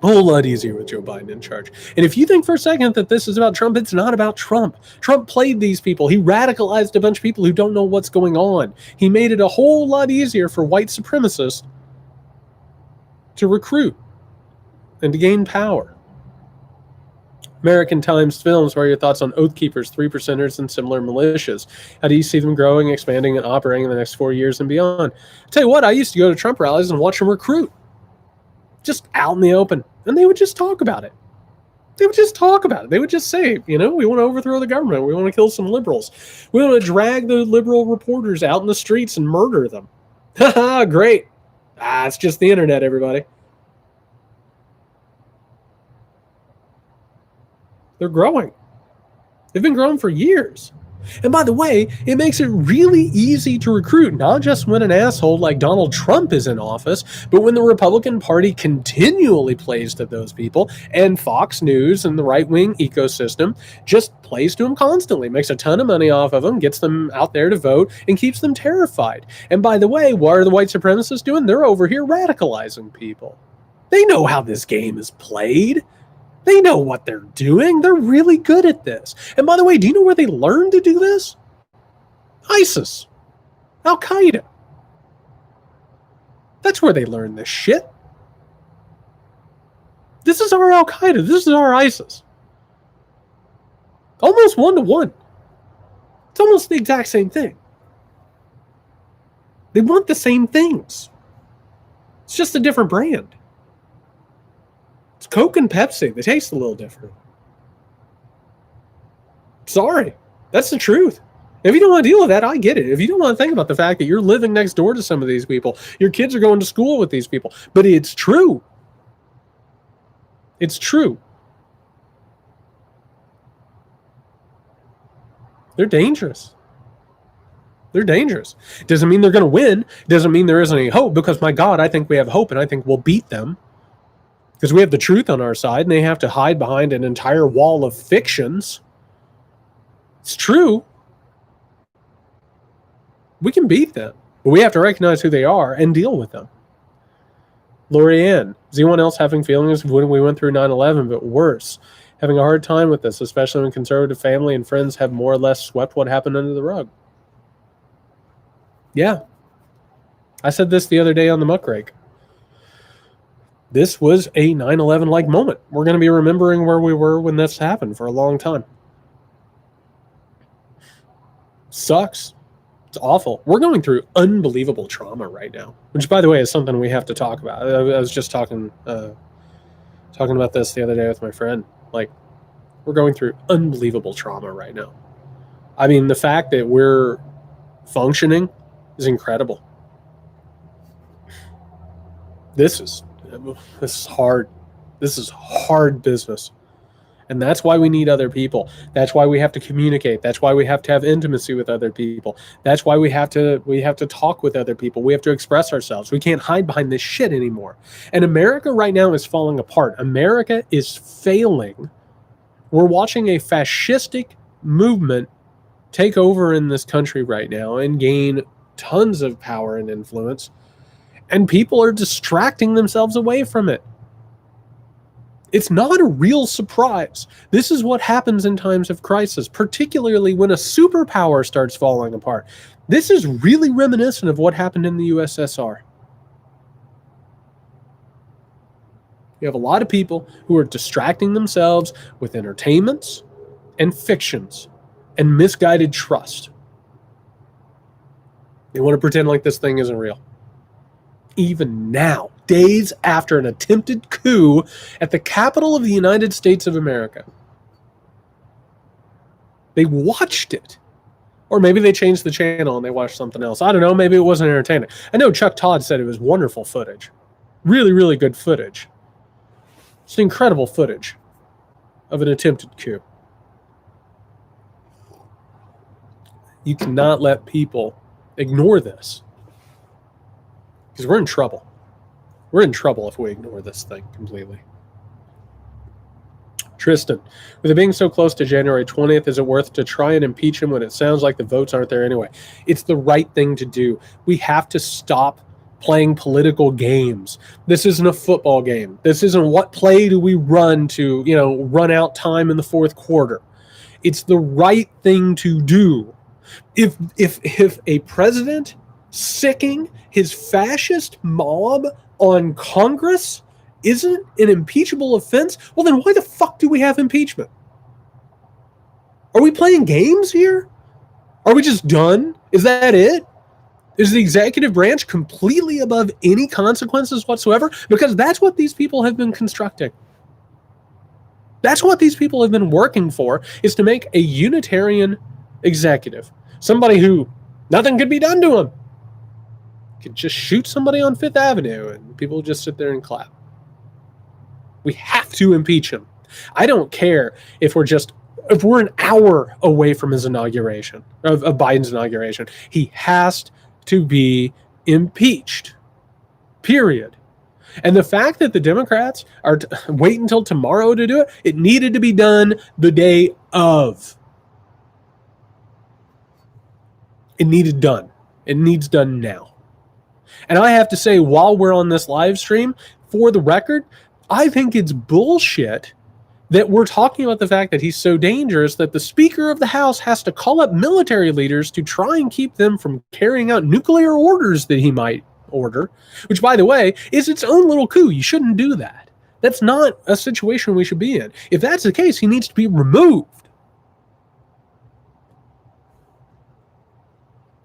A whole lot easier with Joe Biden in charge. And if you think for a second that this is about Trump, it's not about Trump. Trump played these people. He radicalized a bunch of people who don't know what's going on. He made it a whole lot easier for white supremacists to recruit and to gain power. American Times Films, what are your thoughts on Oath Keepers, 3%ers, and similar militias? How do you see them growing, expanding, and operating in the next 4 years and beyond? I'll tell you what, I used to go to Trump rallies and watch them recruit. Just out in the open. And they would just talk about it. They would just talk about it. They would just say, we want to overthrow the government. We want to kill some liberals. We want to drag the liberal reporters out in the streets and murder them. Haha, great. It's just the internet, everybody. They're growing. They've been growing for years. And by the way, it makes it really easy to recruit, not just when an asshole like Donald Trump is in office, but when the Republican Party continually plays to those people, and Fox News and the right-wing ecosystem just plays to them constantly, makes a ton of money off of them, gets them out there to vote, and keeps them terrified. And by the way, what are the white supremacists doing? They're over here radicalizing people. They know how this game is played. They know what they're doing. They're really good at this. And by the way, do you know where they learned to do this? ISIS. Al-Qaeda. That's where they learned this shit. This is our Al-Qaeda. This is our ISIS. Almost one-to-one. It's almost the exact same thing. They want the same things. It's just a different brand. It's Coke and Pepsi. They taste a little different. Sorry. That's the truth. If you don't want to deal with that, I get it. If you don't want to think about the fact that you're living next door to some of these people, your kids are going to school with these people, but it's true. It's true. They're dangerous. They're dangerous. Doesn't mean they're going to win. Doesn't mean there isn't any hope, because, my God, I think we have hope, and I think we'll beat them. Because we have the truth on our side, and they have to hide behind an entire wall of fictions. It's true. We can beat them, but we have to recognize who they are and deal with them. Lorianne, is anyone else having feelings of when we went through 9/11, but worse? Having a hard time with this, especially when conservative family and friends have more or less swept what happened under the rug. Yeah. I said this the other day on the Muckrake. This was a 9/11-like moment. We're going to be remembering where we were when this happened for a long time. Sucks. It's awful. We're going through unbelievable trauma right now, which, by the way, is something we have to talk about. I was just talking about this the other day with my friend. Like, we're going through unbelievable trauma right now. I mean, the fact that we're functioning is incredible. This is hard. This is hard business. And that's why we need other people. That's why we have to communicate. That's why we have to have intimacy with other people. That's why we have to talk with other people. We have to express ourselves. We can't hide behind this shit anymore. And America right now is falling apart. America is failing. We're watching a fascistic movement take over in this country right now and gain tons of power and influence. And people are distracting themselves away from it. It's not a real surprise. This is what happens in times of crisis, particularly when a superpower starts falling apart. This is really reminiscent of what happened in the USSR. You have a lot of people who are distracting themselves with entertainments and fictions and misguided trust. They want to pretend like this thing isn't real. Even now, days after an attempted coup at the capital of the United States of America. They watched it. Or maybe they changed the channel and they watched something else. I don't know. Maybe it wasn't entertaining. I know Chuck Todd said it was wonderful footage. Really, really good footage. It's incredible footage of an attempted coup. You cannot let people ignore this. Because we're in trouble. We're in trouble if we ignore this thing completely. Tristan, with it being so close to January 20th, is it worth to try and impeach him when it sounds like the votes aren't there anyway? It's the right thing to do. We have to stop playing political games. This isn't a football game. This isn't what play do we run to, run out time in the fourth quarter. It's the right thing to do. If a president sicking his fascist mob on Congress isn't an impeachable offense, well, then why the fuck do we have impeachment? Are we playing games here? Are we just done? Is that it? Is the executive branch completely above any consequences whatsoever? Because that's what these people have been constructing. That's what these people have been working for, is to make a unitarian executive. Somebody who nothing could be done to him. Could just shoot somebody on Fifth Avenue and people just sit there and clap. We have to impeach him. I don't care if we're an hour away from his inauguration, of Biden's inauguration. He has to be impeached. Period. And the fact that the Democrats are wait until tomorrow to do it, it needed to be done the day of. It needed done. It needs done now. And I have to say, while we're on this live stream, for the record, I think it's bullshit that we're talking about the fact that he's so dangerous that the Speaker of the House has to call up military leaders to try and keep them from carrying out nuclear orders that he might order, which, by the way, is its own little coup. You shouldn't do that. That's not a situation we should be in. If that's the case, he needs to be removed.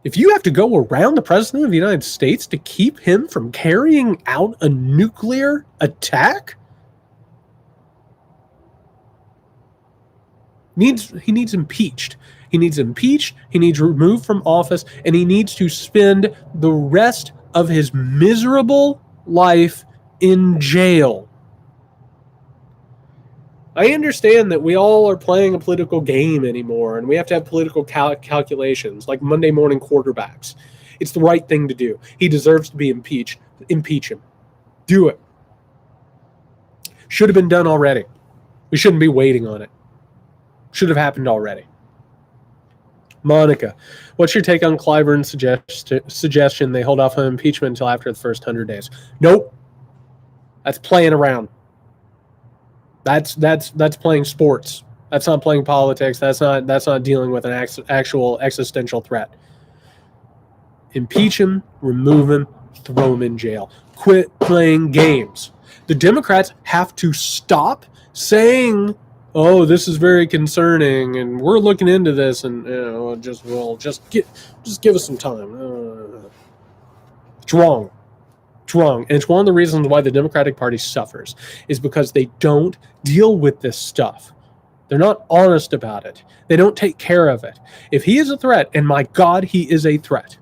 If you have to go around the President of the United States to keep him from carrying out a nuclear attack, he needs impeached. He needs impeached, he needs removed from office, and he needs to spend the rest of his miserable life in jail. I understand that we all are playing a political game anymore, and we have to have political calculations, like Monday morning quarterbacks. It's the right thing to do. He deserves to be impeached. Impeach him. Do it. Should have been done already. We shouldn't be waiting on it. Should have happened already. Monica, what's your take on Clyburn's suggestion they hold off on impeachment until after the first 100 days? Nope. That's playing around. That's playing sports. That's not playing politics. That's not dealing with an actual existential threat. Impeach him, remove him, throw him in jail. Quit playing games. The Democrats have to stop saying, "Oh, this is very concerning, and we're looking into this, and just give us some time." It's wrong. It's wrong, and it's one of the reasons why the Democratic Party suffers is because they don't deal with this stuff. They're not honest about it. They don't take care of it. If he is a threat, and my God, he is a threat,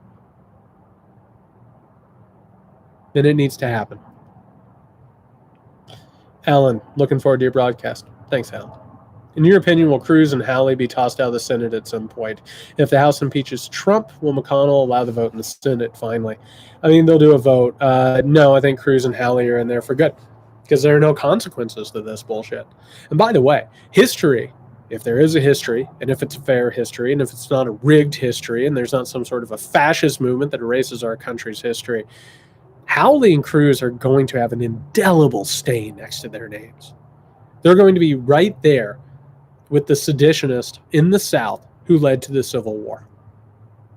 then it needs to happen. Alan, looking forward to your broadcast. Thanks, Alan. In your opinion, will Cruz and Hawley be tossed out of the Senate at some point? If the House impeaches Trump, will McConnell allow the vote in the Senate finally? I mean, they'll do a vote. No, I think Cruz and Hawley are in there for good because there are no consequences to this bullshit. And by the way, history, if there is a history, and if it's a fair history, and if it's not a rigged history, and there's not some sort of a fascist movement that erases our country's history, Hawley and Cruz are going to have an indelible stain next to their names. They're going to be right there with the seditionist in the South who led to the Civil War.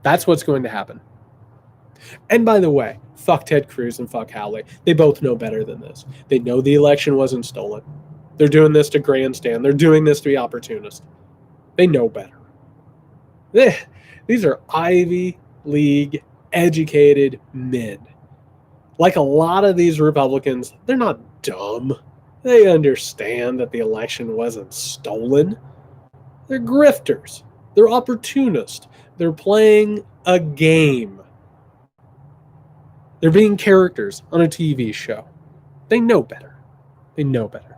That's what's going to happen. And by the way, fuck Ted Cruz and fuck Hawley. They both know better than this. They know the election wasn't stolen. They're doing this to grandstand. They're doing this to be opportunist. They know better. These are Ivy League educated men. Like a lot of these Republicans, they're not dumb. They understand that the election wasn't stolen. They're grifters. They're opportunists. They're playing a game. They're being characters on a TV show. They know better. They know better.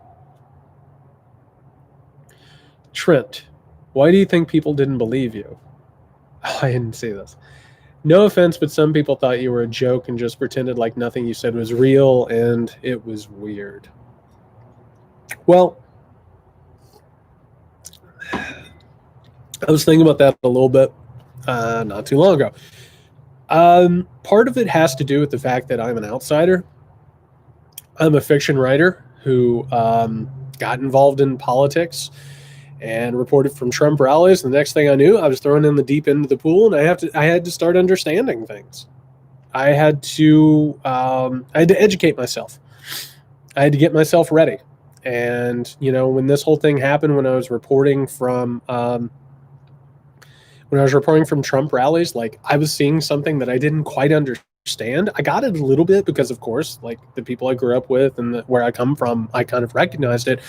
Trent, why do you think people didn't believe you? Oh, I didn't see this. No offense, but some people thought you were a joke and just pretended like nothing you said was real, and it was weird. Well, I was thinking about that a little bit not too long ago. Part of it has to do with the fact that I'm an outsider. I'm a fiction writer who got involved in politics and reported from Trump rallies. The next thing I knew, I was thrown in the deep end of the pool, and I had to start understanding things. I had to educate myself. I had to get myself ready. And, when this whole thing happened, when I was reporting from Trump rallies, like I was seeing something that I didn't quite understand. I got it a little bit because, of course, like the people I grew up with and where I come from, I kind of recognized it.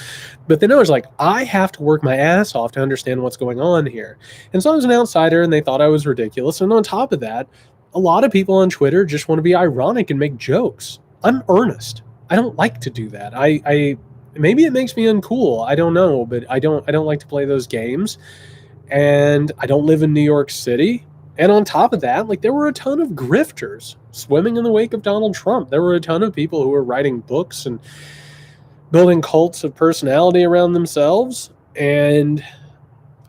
But then I was like, I have to work my ass off to understand what's going on here. And so I was an outsider and they thought I was ridiculous. And on top of that, a lot of people on Twitter just want to be ironic and make jokes. I'm earnest. I don't like to do that. I maybe it makes me uncool. I don't know, but I don't like to play those games. And I don't live in New York City. And on top of that, like there were a ton of grifters swimming in the wake of Donald Trump. There were a ton of people who were writing books and building cults of personality around themselves. And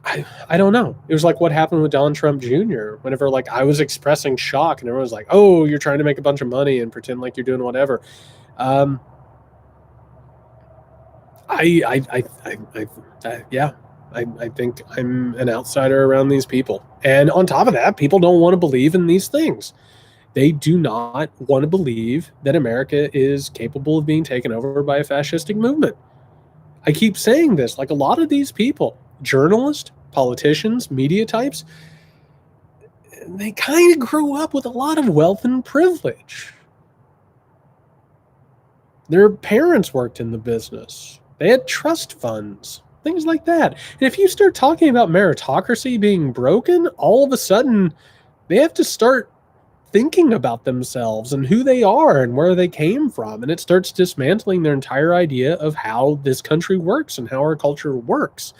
I don't know. It was like what happened with Donald Trump Jr. Whenever like I was expressing shock and everyone was like, "Oh, you're trying to make a bunch of money and pretend like you're doing whatever." I think I'm an outsider around these people. And on top of that, people don't want to believe in these things. They do not want to believe that America is capable of being taken over by a fascistic movement. I keep saying this, like a lot of these people, journalists, politicians, media types, they kind of grew up with a lot of wealth and privilege. Their parents worked in the business. They had trust funds. Things like that. And if you start talking about meritocracy being broken, all of a sudden they have to start thinking about themselves and who they are and where they came from. And it starts dismantling their entire idea of how this country works and how our culture works.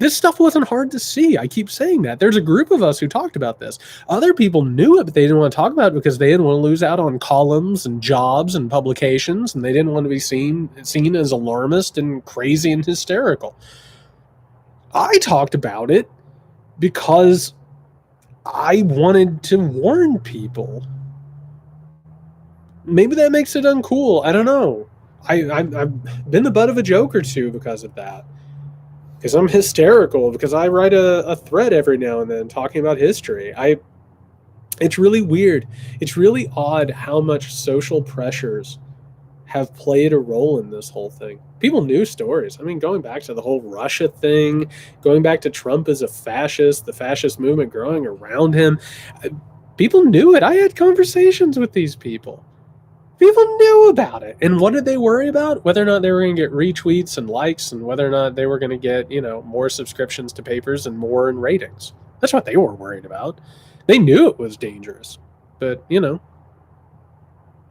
This stuff wasn't hard to see. I keep saying that. There's a group of us who talked about this. Other people knew it, but they didn't want to talk about it because they didn't want to lose out on columns and jobs and publications, and they didn't want to be seen as alarmist and crazy and hysterical. I talked about it because I wanted to warn people. Maybe that makes it uncool. I don't know. I've been the butt of a joke or two because of that. Because I'm hysterical, because I write a thread every now and then talking about history. It's really weird. It's really odd how much social pressures have played a role in this whole thing. People knew stories. I mean, going back to the whole Russia thing, going back to Trump as a fascist, the fascist movement growing around him, people knew it. I had conversations with these people. People knew about it. And what did they worry about? Whether or not they were going to get retweets and likes, and whether or not they were going to get, more subscriptions to papers and more in ratings. That's what they were worried about. They knew it was dangerous. But,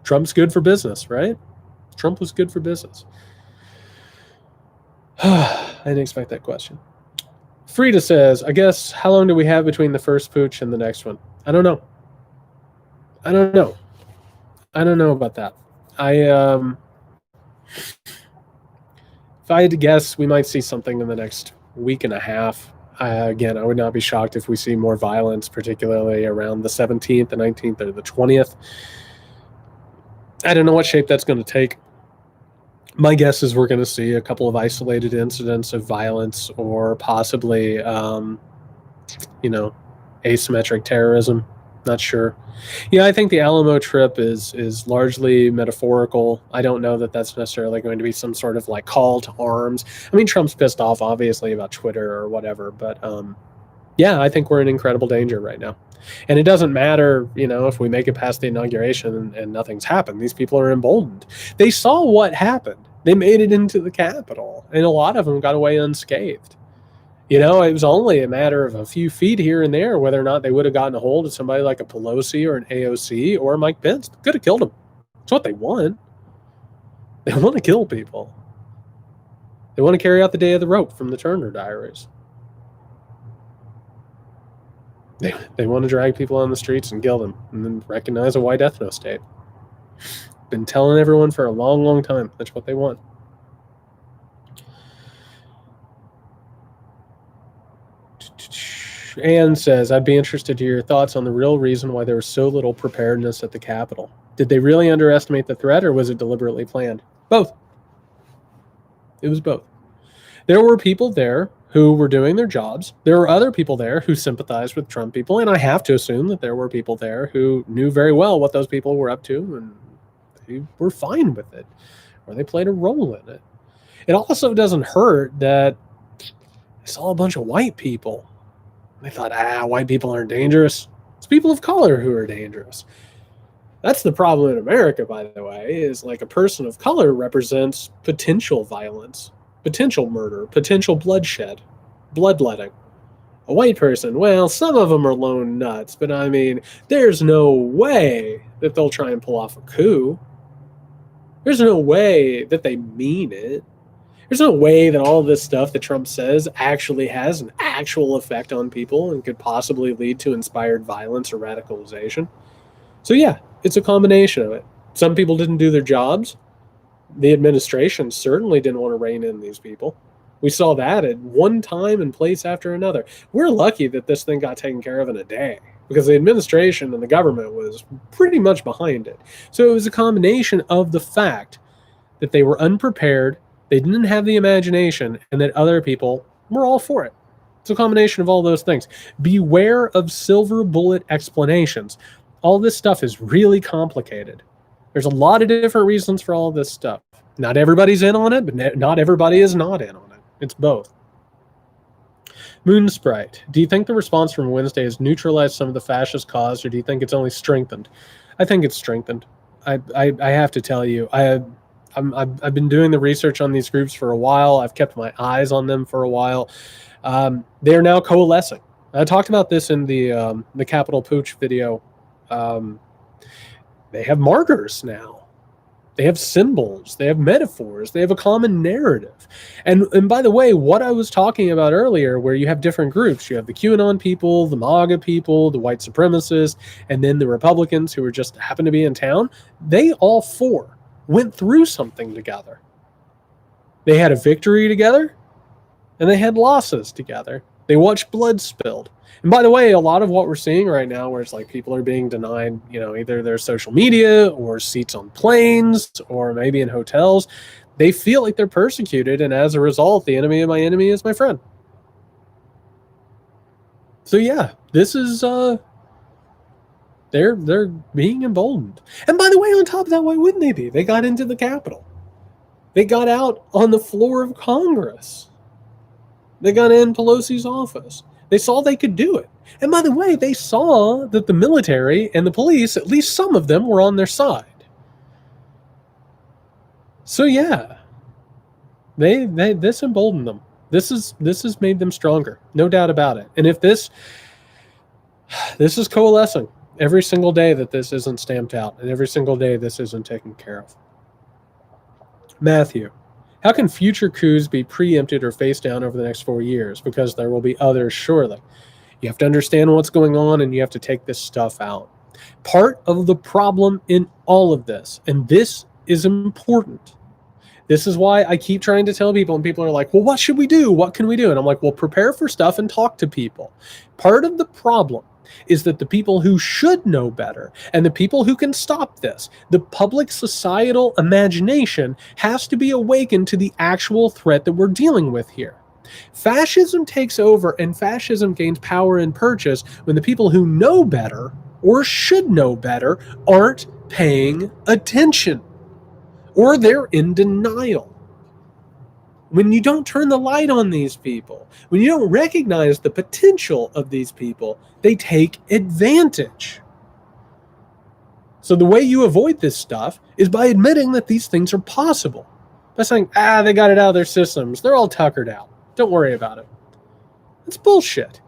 Trump's good for business, right? Trump was good for business. I didn't expect that question. Frida says, I guess, how long do we have between the first pooch and the next one? I don't know. I don't know about that. If I had to guess, we might see something in the next week and a half. Again, I would not be shocked if we see more violence, particularly around the 17th, the 19th, or the 20th. I don't know what shape that's going to take. My guess is we're going to see a couple of isolated incidents of violence, or possibly, asymmetric terrorism. Not sure. Yeah, I think the Alamo trip is largely metaphorical. I don't know that that's necessarily going to be some sort of like call to arms. I mean, Trump's pissed off, obviously, about Twitter or whatever, but yeah, I think we're in incredible danger right now. And it doesn't matter, if we make it past the inauguration and nothing's happened. These people are emboldened. They saw what happened. They made it into the Capitol, and a lot of them got away unscathed. It was only a matter of a few feet here and there whether or not they would have gotten a hold of somebody like a Pelosi or an AOC or Mike Pence. They could have killed them. That's what they want. They want to kill people. They want to carry out the day of the rope from the Turner Diaries. They want to drag people on the streets and kill them and then recognize a white ethno state. Been telling everyone for a long, long time. That's what they want. Anne says, I'd be interested to hear your thoughts on the real reason why there was so little preparedness at the Capitol. Did they really underestimate the threat, or was it deliberately planned? Both. It was both. There were people there who were doing their jobs. There were other people there who sympathized with Trump people, and I have to assume that there were people there who knew very well what those people were up to, and they were fine with it, or they played a role in it. It also doesn't hurt that I saw a bunch of white people. They thought, white people aren't dangerous. It's people of color who are dangerous. That's the problem in America, by the way, is like a person of color represents potential violence, potential murder, potential bloodshed, bloodletting. A white person, well, some of them are lone nuts, but I mean, there's no way that they'll try and pull off a coup. There's no way that they mean it. There's no way that all of this stuff that Trump says actually has an actual effect on people and could possibly lead to inspired violence or radicalization. So yeah, it's a combination of it. Some people didn't do their jobs. The administration certainly didn't want to rein in these people. We saw that at one time and place after another. We're lucky that this thing got taken care of in a day, because the administration and the government was pretty much behind it. So it was a combination of the fact that they were unprepared, they didn't have the imagination, and that other people were all for it. It's a combination of all those things. Beware of silver bullet explanations. All this stuff is really complicated. There's a lot of different reasons for all this stuff. Not everybody's in on it, but not everybody is not in on it. It's both. Moon Sprite, do you think the response from Wednesday has neutralized some of the fascist cause, or do you think it's only strengthened? I think it's strengthened. I have to tell you, I've been doing the research on these groups for a while. I've kept my eyes on them for a while. They are now coalescing. I talked about this in the Capitol Pooch video. They have markers now. They have symbols. They have metaphors. They have a common narrative. And by the way, what I was talking about earlier, where you have different groups, you have the QAnon people, the MAGA people, the white supremacists, and then the Republicans who just happen to be in town, they all four went through something together. They had a victory together, and they had losses together. They watch blood spilled. And by the way, a lot of what we're seeing right now, where it's like people are being denied, either their social media or seats on planes or maybe in hotels, they feel like they're persecuted. And as a result, the enemy of my enemy is my friend. So yeah, this is, they're being emboldened. And by the way, on top of that, why wouldn't they be? They got into the Capitol. They got out on the floor of Congress. They got in Pelosi's office. They saw they could do it. And by the way, they saw that the military and the police, at least some of them, were on their side. So yeah, this emboldened them. This has made them stronger, no doubt about it. And if this is coalescing every single day that this isn't stamped out, and every single day this isn't taken care of. Matthew, how can future coups be preempted or faced down over the next 4 years? Because there will be others, surely. You have to understand what's going on, and you have to take this stuff out. Part of the problem in all of this, and this is important. This is why I keep trying to tell people, and people are like, well, what should we do? What can we do? And I'm like, well, prepare for stuff and talk to people. Part of the problem is that the people who should know better and the people who can stop this, the public societal imagination has to be awakened to the actual threat that we're dealing with here. Fascism takes over and fascism gains power and purchase when the people who know better or should know better aren't paying attention or they're in denial. When you don't turn the light on these people, when you don't recognize the potential of these people, they take advantage. So the way you avoid this stuff is by admitting that these things are possible. By saying, they got it out of their systems. They're all tuckered out. Don't worry about it. That's bullshit.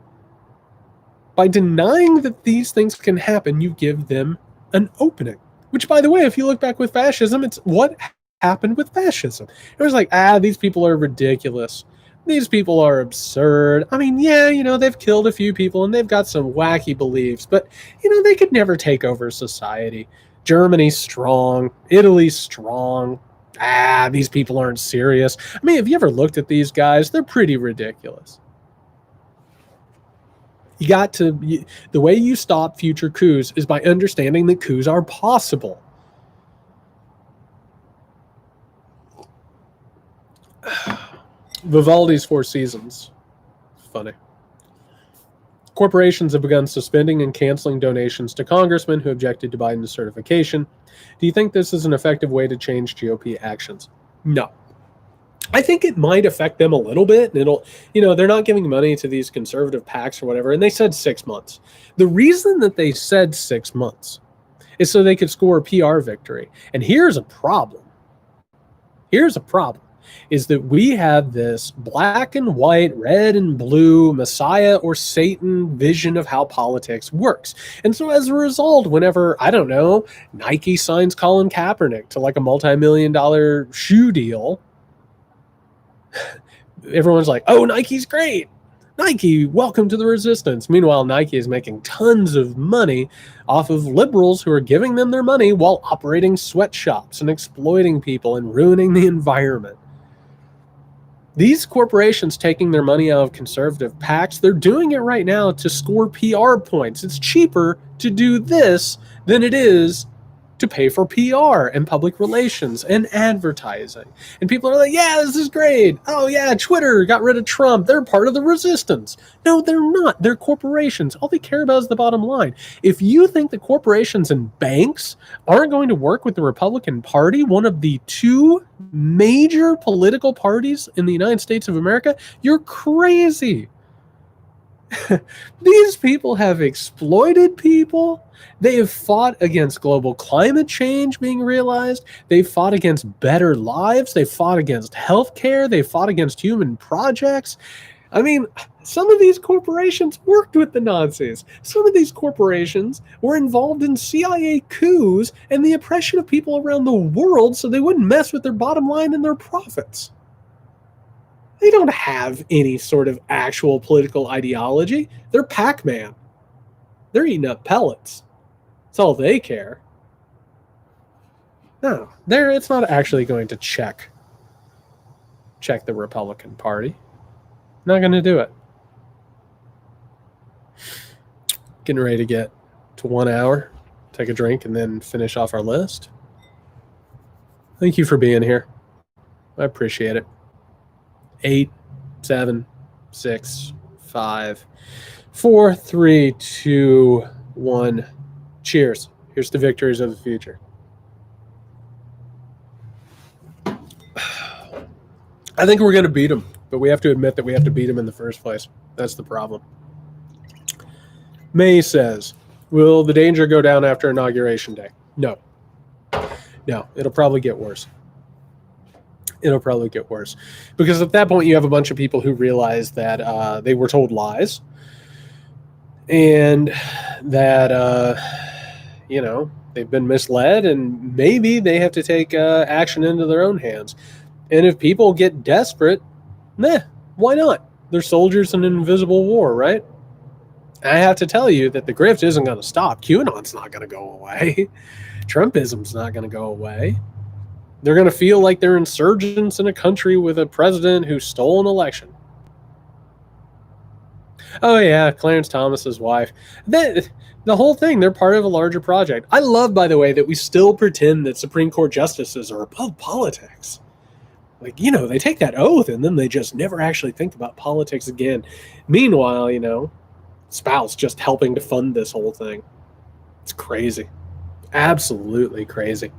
By denying that these things can happen, you give them an opening. Which, by the way, if you look back with fascism, it's what happened with fascism. It was like, these people are ridiculous. These people are absurd. I mean, yeah, they've killed a few people and they've got some wacky beliefs, but, they could never take over society. Germany's strong. Italy's strong. These people aren't serious. I mean, have you ever looked at these guys? They're pretty ridiculous. The way you stop future coups is by understanding that coups are possible. Vivaldi's Four Seasons. Funny. Corporations have begun suspending and canceling donations to congressmen who objected to Biden's certification. Do you think this is an effective way to change GOP actions? No. I think it might affect them a little bit. And it'll, they're not giving money to these conservative PACs or whatever. And they said 6 months. The reason that they said 6 months is so they could score a PR victory. And here's a problem. Is that we have this black and white, red and blue, Messiah or Satan vision of how politics works. And so as a result, whenever, Nike signs Colin Kaepernick to like a multi-million-dollar shoe deal, everyone's like, oh, Nike's great. Nike, welcome to the resistance. Meanwhile, Nike is making tons of money off of liberals who are giving them their money while operating sweatshops and exploiting people and ruining the environment. These corporations taking their money out of conservative PACs, they're doing it right now to score PR points. It's cheaper to do this than it is to pay for PR and public relations and advertising. And people are like, yeah, this is great. Oh yeah, Twitter got rid of Trump. They're part of the resistance. No, they're not. They're corporations. All they care about is the bottom line. If you think that corporations and banks aren't going to work with the Republican Party, one of the two major political parties in the United States of America, you're crazy. These people have exploited people. They have fought against global climate change being realized. They've fought against better lives. They've fought against healthcare. They've fought against human projects. I mean, some of these corporations worked with the Nazis. Some of these corporations were involved in CIA coups and the oppression of people around the world so they wouldn't mess with their bottom line and their profits. They don't have any sort of actual political ideology. They're Pac-Man. They're eating up pellets. That's all they care. No, it's not actually going to check the Republican Party. Not going to do it. Getting ready to get to 1 hour, take a drink, and then finish off our list. Thank you for being here. I appreciate it. 8, 7, 6, 5, 4, 3, 2, 1. Cheers. Here's the victories of the future. I think we're going to beat them, but we have to admit that we have to beat them in the first place. That's the problem. May says, will the danger go down after Inauguration Day? No. No, it'll probably get worse. It'll probably get worse. Because at that point, you have a bunch of people who realize that they were told lies and that, they've been misled, and maybe they have to take action into their own hands. And if people get desperate, why not? They're soldiers in an invisible war, right? I have to tell you that the grift isn't going to stop. QAnon's not going to go away. Trumpism's not going to go away. They're going to feel like they're insurgents in a country with a president who stole an election. Oh, yeah, Clarence Thomas's wife. The whole thing, they're part of a larger project. I love, by the way, that we still pretend that Supreme Court justices are above politics. Like, they take that oath and then they just never actually think about politics again. Meanwhile, spouse just helping to fund this whole thing. It's crazy. Absolutely crazy.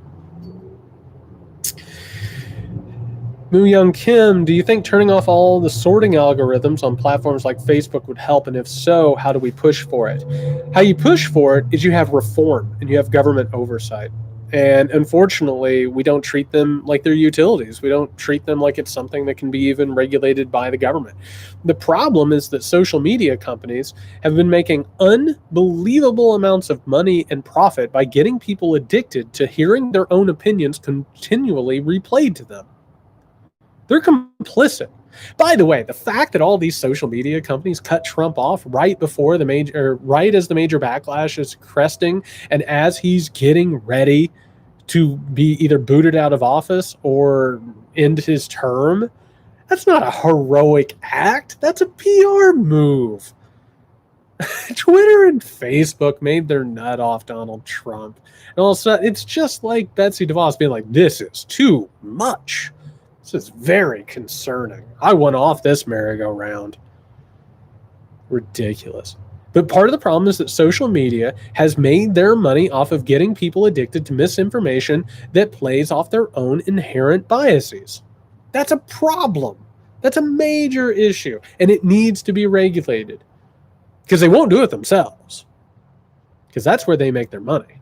Moo Young Kim, do you think turning off all the sorting algorithms on platforms like Facebook would help? And if so, how do we push for it? How you push for it is you have reform and you have government oversight. And unfortunately, we don't treat them like they're utilities. We don't treat them like it's something that can be even regulated by the government. The problem is that social media companies have been making unbelievable amounts of money and profit by getting people addicted to hearing their own opinions continually replayed to them. They're complicit. By the way, the fact that all these social media companies cut Trump off right as the major backlash is cresting, and as he's getting ready to be either booted out of office or end his term, that's not a heroic act. That's a PR move. Twitter and Facebook made their nut off Donald Trump. And also, it's just like Betsy DeVos being like, this is too much. This is very concerning. I went off this merry-go-round. Ridiculous. But part of the problem is that social media has made their money off of getting people addicted to misinformation that plays off their own inherent biases. That's a problem. That's a major issue. And it needs to be regulated. Because they won't do it themselves. Because that's where they make their money.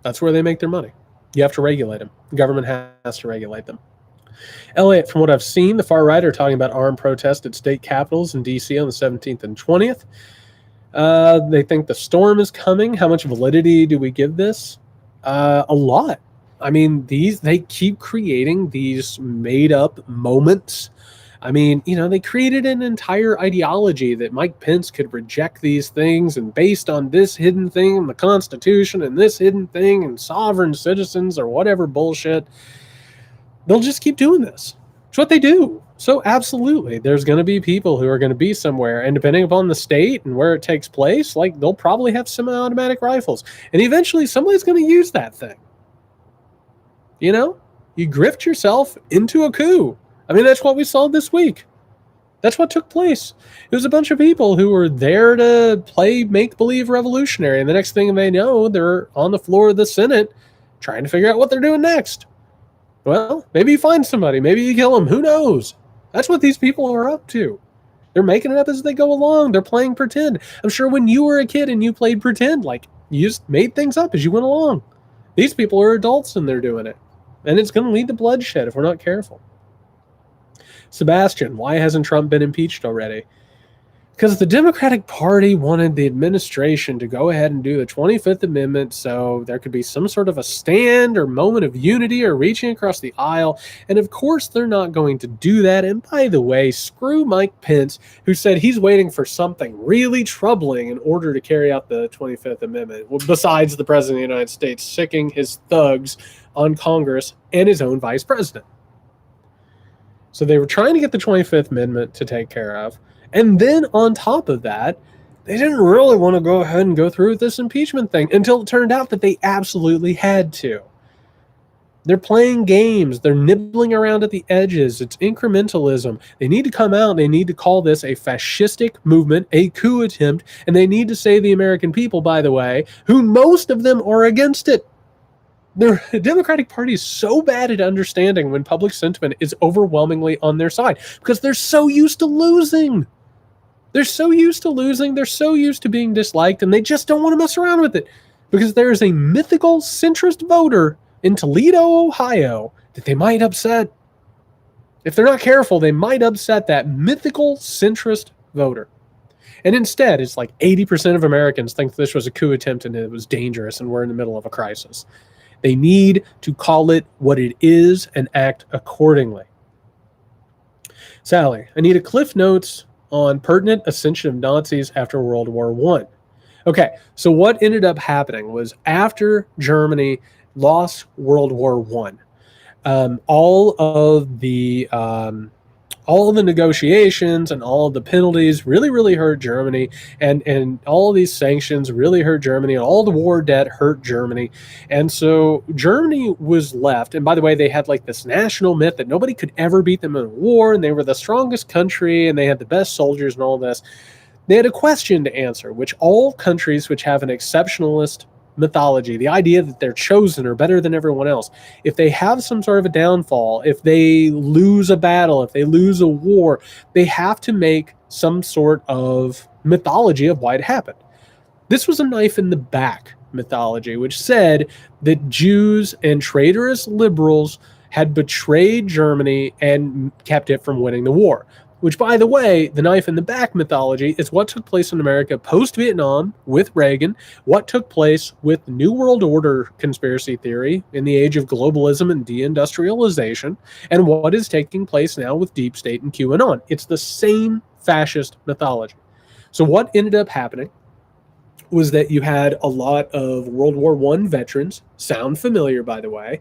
That's where they make their money. You have to regulate them. The government has to regulate them. Elliot, from what I've seen, the far right are talking about armed protests at state capitals in D.C. on the 17th and 20th. They think the storm is coming. How much validity do we give this? A lot. I mean, they keep creating these made-up moments. I mean, they created an entire ideology that Mike Pence could reject these things, and based on this hidden thing in the Constitution and this hidden thing and sovereign citizens or whatever bullshit, they'll just keep doing this. It's what they do. So absolutely, there's going to be people who are going to be somewhere, and depending upon the state and where it takes place, like they'll probably have semi-automatic rifles. And eventually somebody's going to use that thing. You grift yourself into a coup. I mean, that's what we saw this week. That's what took place. It was a bunch of people who were there to play make-believe revolutionary, and the next thing they know, they're on the floor of the Senate trying to figure out what they're doing next. Well, maybe you find somebody. Maybe you kill them. Who knows? That's what these people are up to. They're making it up as they go along. They're playing pretend. I'm sure when you were a kid and you played pretend, like, you just made things up as you went along. These people are adults and they're doing it. And it's going to lead to bloodshed if we're not careful. Sebastian, why hasn't Trump been impeached already? Because the Democratic Party wanted the administration to go ahead and do the 25th Amendment so there could be some sort of a stand or moment of unity or reaching across the aisle. And of course, they're not going to do that. And by the way, screw Mike Pence, who said he's waiting for something really troubling in order to carry out the 25th Amendment, besides the President of the United States sicking his thugs on Congress and his own vice president. So they were trying to get the 25th Amendment to take care of. And then on top of that, they didn't really want to go ahead and go through with this impeachment thing until it turned out that they absolutely had to. They're playing games. They're nibbling around at the edges. It's incrementalism. They need to come out. They need to call this a fascistic movement, a coup attempt, and they need to say the American people, by the way, who most of them are against it. The Democratic Party is so bad at understanding when public sentiment is overwhelmingly on their side because they're so used to losing. They're so used to losing. They're so used to being disliked, and they just don't want to mess around with it because there is a mythical centrist voter in Toledo, Ohio, that they might upset. If they're not careful, they might upset that mythical centrist voter. And instead, it's like 80% of Americans think this was a coup attempt and it was dangerous and we're in the middle of a crisis. They need to call it what it is and act accordingly. Sally, I need a Cliff Notes on pertinent ascension of Nazis after World War I. Okay, so what ended up happening was after Germany lost World War I, all of the negotiations and all of the penalties really hurt Germany, and all of these sanctions really hurt Germany, and all the war debt hurt Germany. And so Germany was left, and by the way, they had like this national myth that nobody could ever beat them in a war, and they were the strongest country, and they had the best soldiers and all this. They had a question to answer, which all countries which have an exceptionalist mythology, the idea that they're chosen or better than everyone else, if they have some sort of a downfall, if they lose a battle, if they lose a war, they have to make some sort of mythology of why it happened. This was a knife in the back mythology, which said that Jews and traitorous liberals had betrayed Germany and kept it from winning the war. Which, by the way, the knife in the back mythology is what took place in America post-Vietnam with Reagan, what took place with the New World Order conspiracy theory in the age of globalism and deindustrialization, and what is taking place now with Deep State and QAnon. It's the same fascist mythology. So what ended up happening was that you had a lot of World War I veterans, sound familiar, by the way,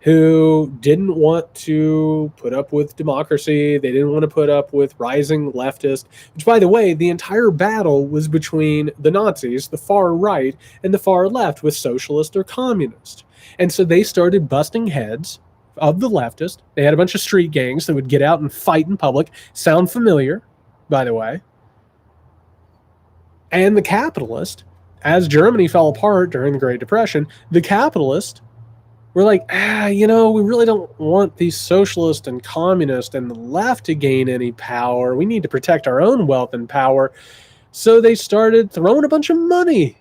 who didn't want to put up with democracy. They didn't want to put up with rising leftists, which, by the way, the entire battle was between the Nazis, the far right, and the far left with socialist or communist. And so they started busting heads of the leftists. They had a bunch of street gangs that would get out and fight in public. Sound familiar, by the way. And the capitalist, as Germany fell apart during the Great Depression, the capitalist we're like, we really don't want these socialists and communists and the left to gain any power. We need to protect our own wealth and power. So they started throwing a bunch of money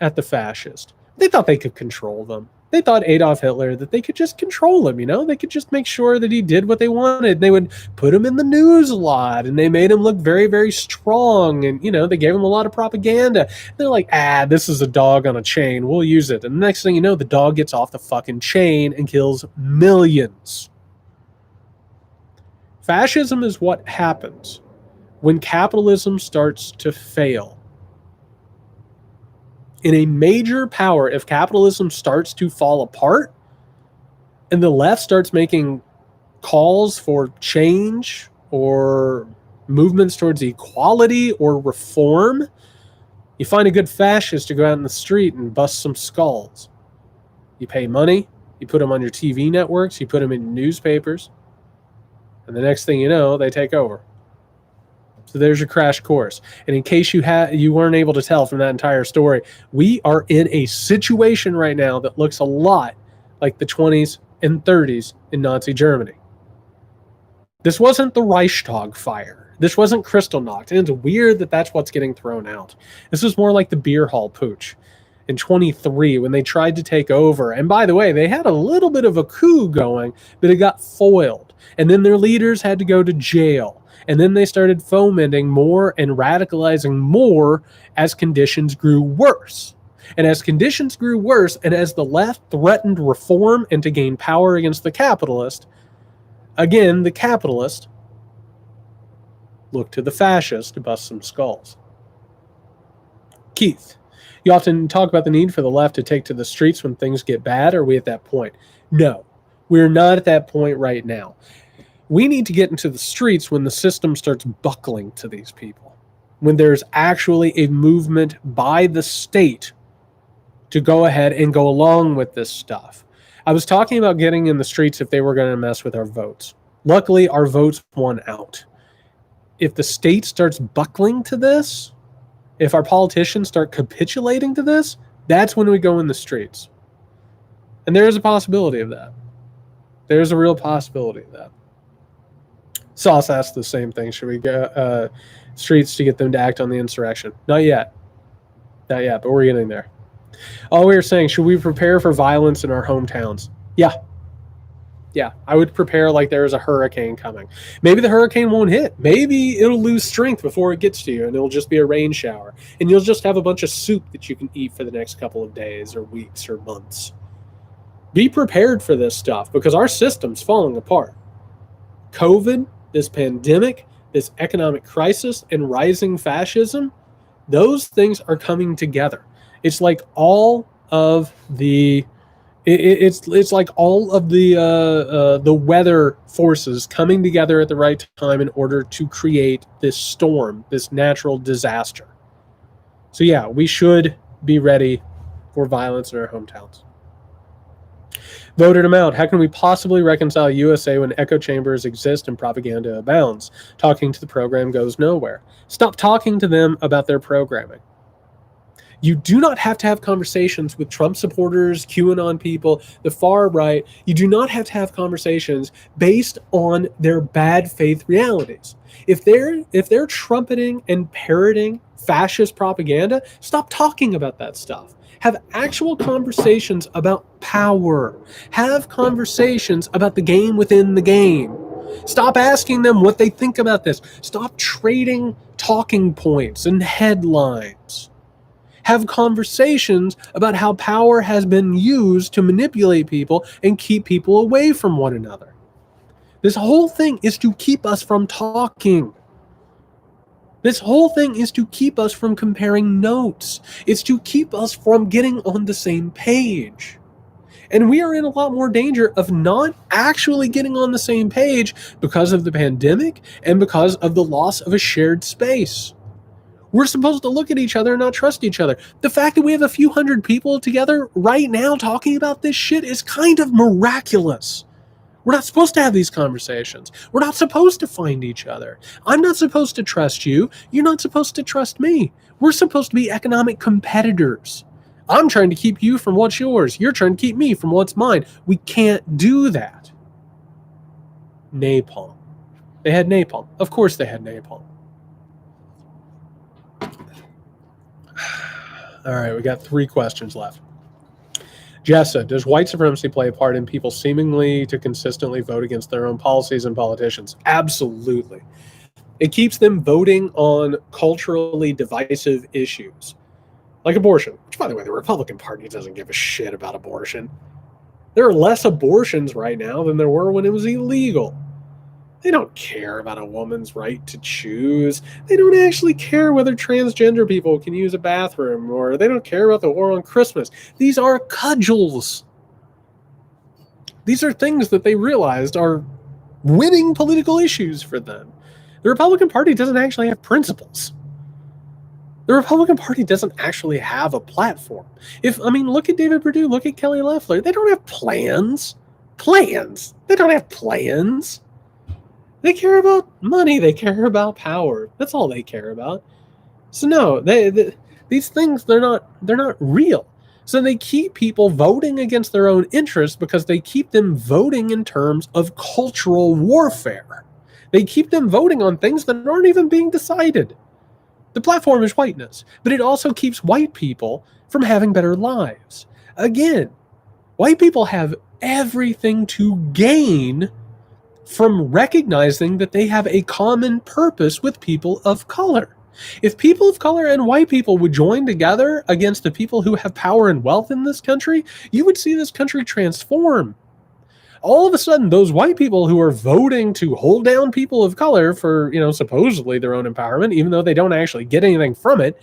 at the fascists. They thought they could control them. They thought Adolf Hitler, that they could just control him, They could just make sure that he did what they wanted. They would put him in the news a lot, and they made him look very, very strong, and, they gave him a lot of propaganda. They're like, this is a dog on a chain. We'll use it. And the next thing you know, the dog gets off the fucking chain and kills millions. Fascism is what happens when capitalism starts to fail. In a major power, if capitalism starts to fall apart and the left starts making calls for change or movements towards equality or reform, you find a good fascist to go out in the street and bust some skulls. You pay money, you put them on your TV networks, you put them in newspapers, and the next thing you know, they take over. So there's your crash course. And in case you weren't able to tell from that entire story, we are in a situation right now that looks a lot like the 20s and 30s in Nazi Germany. This wasn't the Reichstag fire. This wasn't Kristallnacht. And it's weird that that's what's getting thrown out. This was more like the beer hall putsch in 23 when they tried to take over. And by the way, they had a little bit of a coup going, but it got foiled. And then their leaders had to go to jail. And then they started fomenting more and radicalizing more as conditions grew worse. And as conditions grew worse, and as the left threatened reform and to gain power against the capitalist, again, the capitalist looked to the fascist to bust some skulls. Keith, you often talk about the need for the left to take to the streets when things get bad. Are we at that point? No, we're not at that point right now. We need to get into the streets when the system starts buckling to these people, when there's actually a movement by the state to go ahead and go along with this stuff. I was talking about getting in the streets if they were going to mess with our votes. Luckily, our votes won out. If the state starts buckling to this, if our politicians start capitulating to this, that's when we go in the streets. And there is a possibility of that. There's a real possibility of that. Sauce asked the same thing. Should we go streets to get them to act on the insurrection? Not yet. Not yet, but we're getting there. Oh, we were saying, should we prepare for violence in our hometowns? Yeah. Yeah, I would prepare like there is a hurricane coming. Maybe the hurricane won't hit. Maybe it'll lose strength before it gets to you, and it'll just be a rain shower. And you'll just have a bunch of soup that you can eat for the next couple of days or weeks or months. Be prepared for this stuff because our system's falling apart. COVID, this pandemic, this economic crisis, and rising fascism, those things are coming together. It's like all of the it's like all of the weather forces coming together at the right time in order to create this storm, this natural disaster. So yeah, we should be ready for violence in our hometowns. Voted him out. How can we possibly reconcile USA when echo chambers exist and propaganda abounds? Talking to the program goes nowhere. Stop talking to them about their programming. You do not have to have conversations with Trump supporters, QAnon people, the far right. You do not have to have conversations based on their bad faith realities. If they're trumpeting and parroting fascist propaganda, stop talking about that stuff. Have actual conversations about power. Have conversations about the game within the game. Stop asking them what they think about this. Stop trading talking points and headlines. Have conversations about how power has been used to manipulate people and keep people away from one another. This whole thing is to keep us from talking. This whole thing is to keep us from comparing notes. It's to keep us from getting on the same page. And we are in a lot more danger of not actually getting on the same page because of the pandemic and because of the loss of a shared space. We're supposed to look at each other and not trust each other. The fact that we have a few hundred people together right now talking about this shit is kind of miraculous. We're not supposed to have these conversations. We're not supposed to find each other. I'm not supposed to trust you. You're not supposed to trust me. We're supposed to be economic competitors. I'm trying to keep you from what's yours. You're trying to keep me from what's mine. We can't do that. Napalm. They had napalm. Of course they had napalm. All right, we got 3 questions left. Jessa, does white supremacy play a part in people seemingly to consistently vote against their own policies and politicians? Absolutely. It keeps them voting on culturally divisive issues, like abortion, which, by the way, the Republican Party doesn't give a shit about abortion. There are less abortions right now than there were when it was illegal. They don't care about a woman's right to choose. They don't actually care whether transgender people can use a bathroom, or they don't care about the war on Christmas. These are cudgels. These are things that they realized are winning political issues for them. The Republican Party doesn't actually have principles. The Republican Party doesn't actually have a platform. Look at David Perdue, look at Kelly Loeffler. They don't have plans. They don't have plans. They care about money. They care about power. That's all they care about. So no, these things, they're not real. So they keep people voting against their own interests because they keep them voting in terms of cultural warfare. They keep them voting on things that aren't even being decided. The platform is whiteness, but it also keeps white people from having better lives. Again, white people have everything to gain from recognizing that they have a common purpose with people of color. If people of color and white people would join together against the people who have power and wealth in this country, you would see this country transform. All of a sudden, those white people who are voting to hold down people of color for, supposedly their own empowerment, even though they don't actually get anything from it,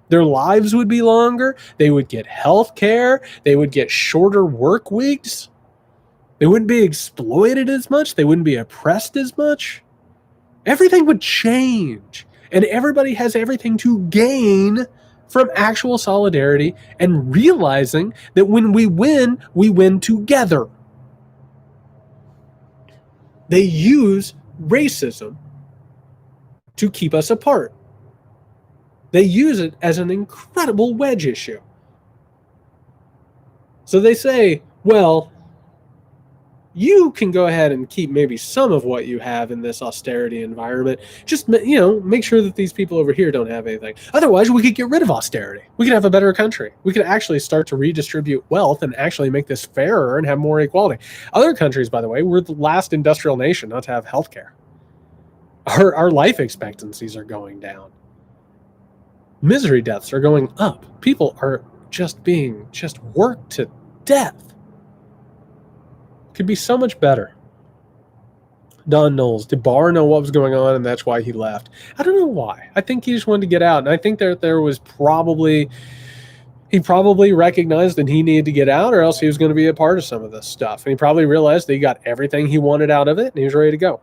their lives would be longer. They would get health care. They would get shorter work weeks. They wouldn't be exploited as much. They wouldn't be oppressed as much. Everything would change. And everybody has everything to gain from actual solidarity and realizing that when we win together. They use racism to keep us apart. They use it as an incredible wedge issue. So they say, well, you can go ahead and keep maybe some of what you have in this austerity environment. Just, make sure that these people over here don't have anything. Otherwise, we could get rid of austerity. We could have a better country. We could actually start to redistribute wealth and actually make this fairer and have more equality. Other countries, by the way, we're the last industrial nation not to have healthcare. Our life expectancies are going down. Misery deaths are going up. People are just being worked to death. Could be so much better. Don Knowles, did Barr know what was going on and that's why he left? I don't know why. I think he just wanted to get out. And I think there was he probably recognized that he needed to get out or else he was going to be a part of some of this stuff. And he probably realized that he got everything he wanted out of it and he was ready to go.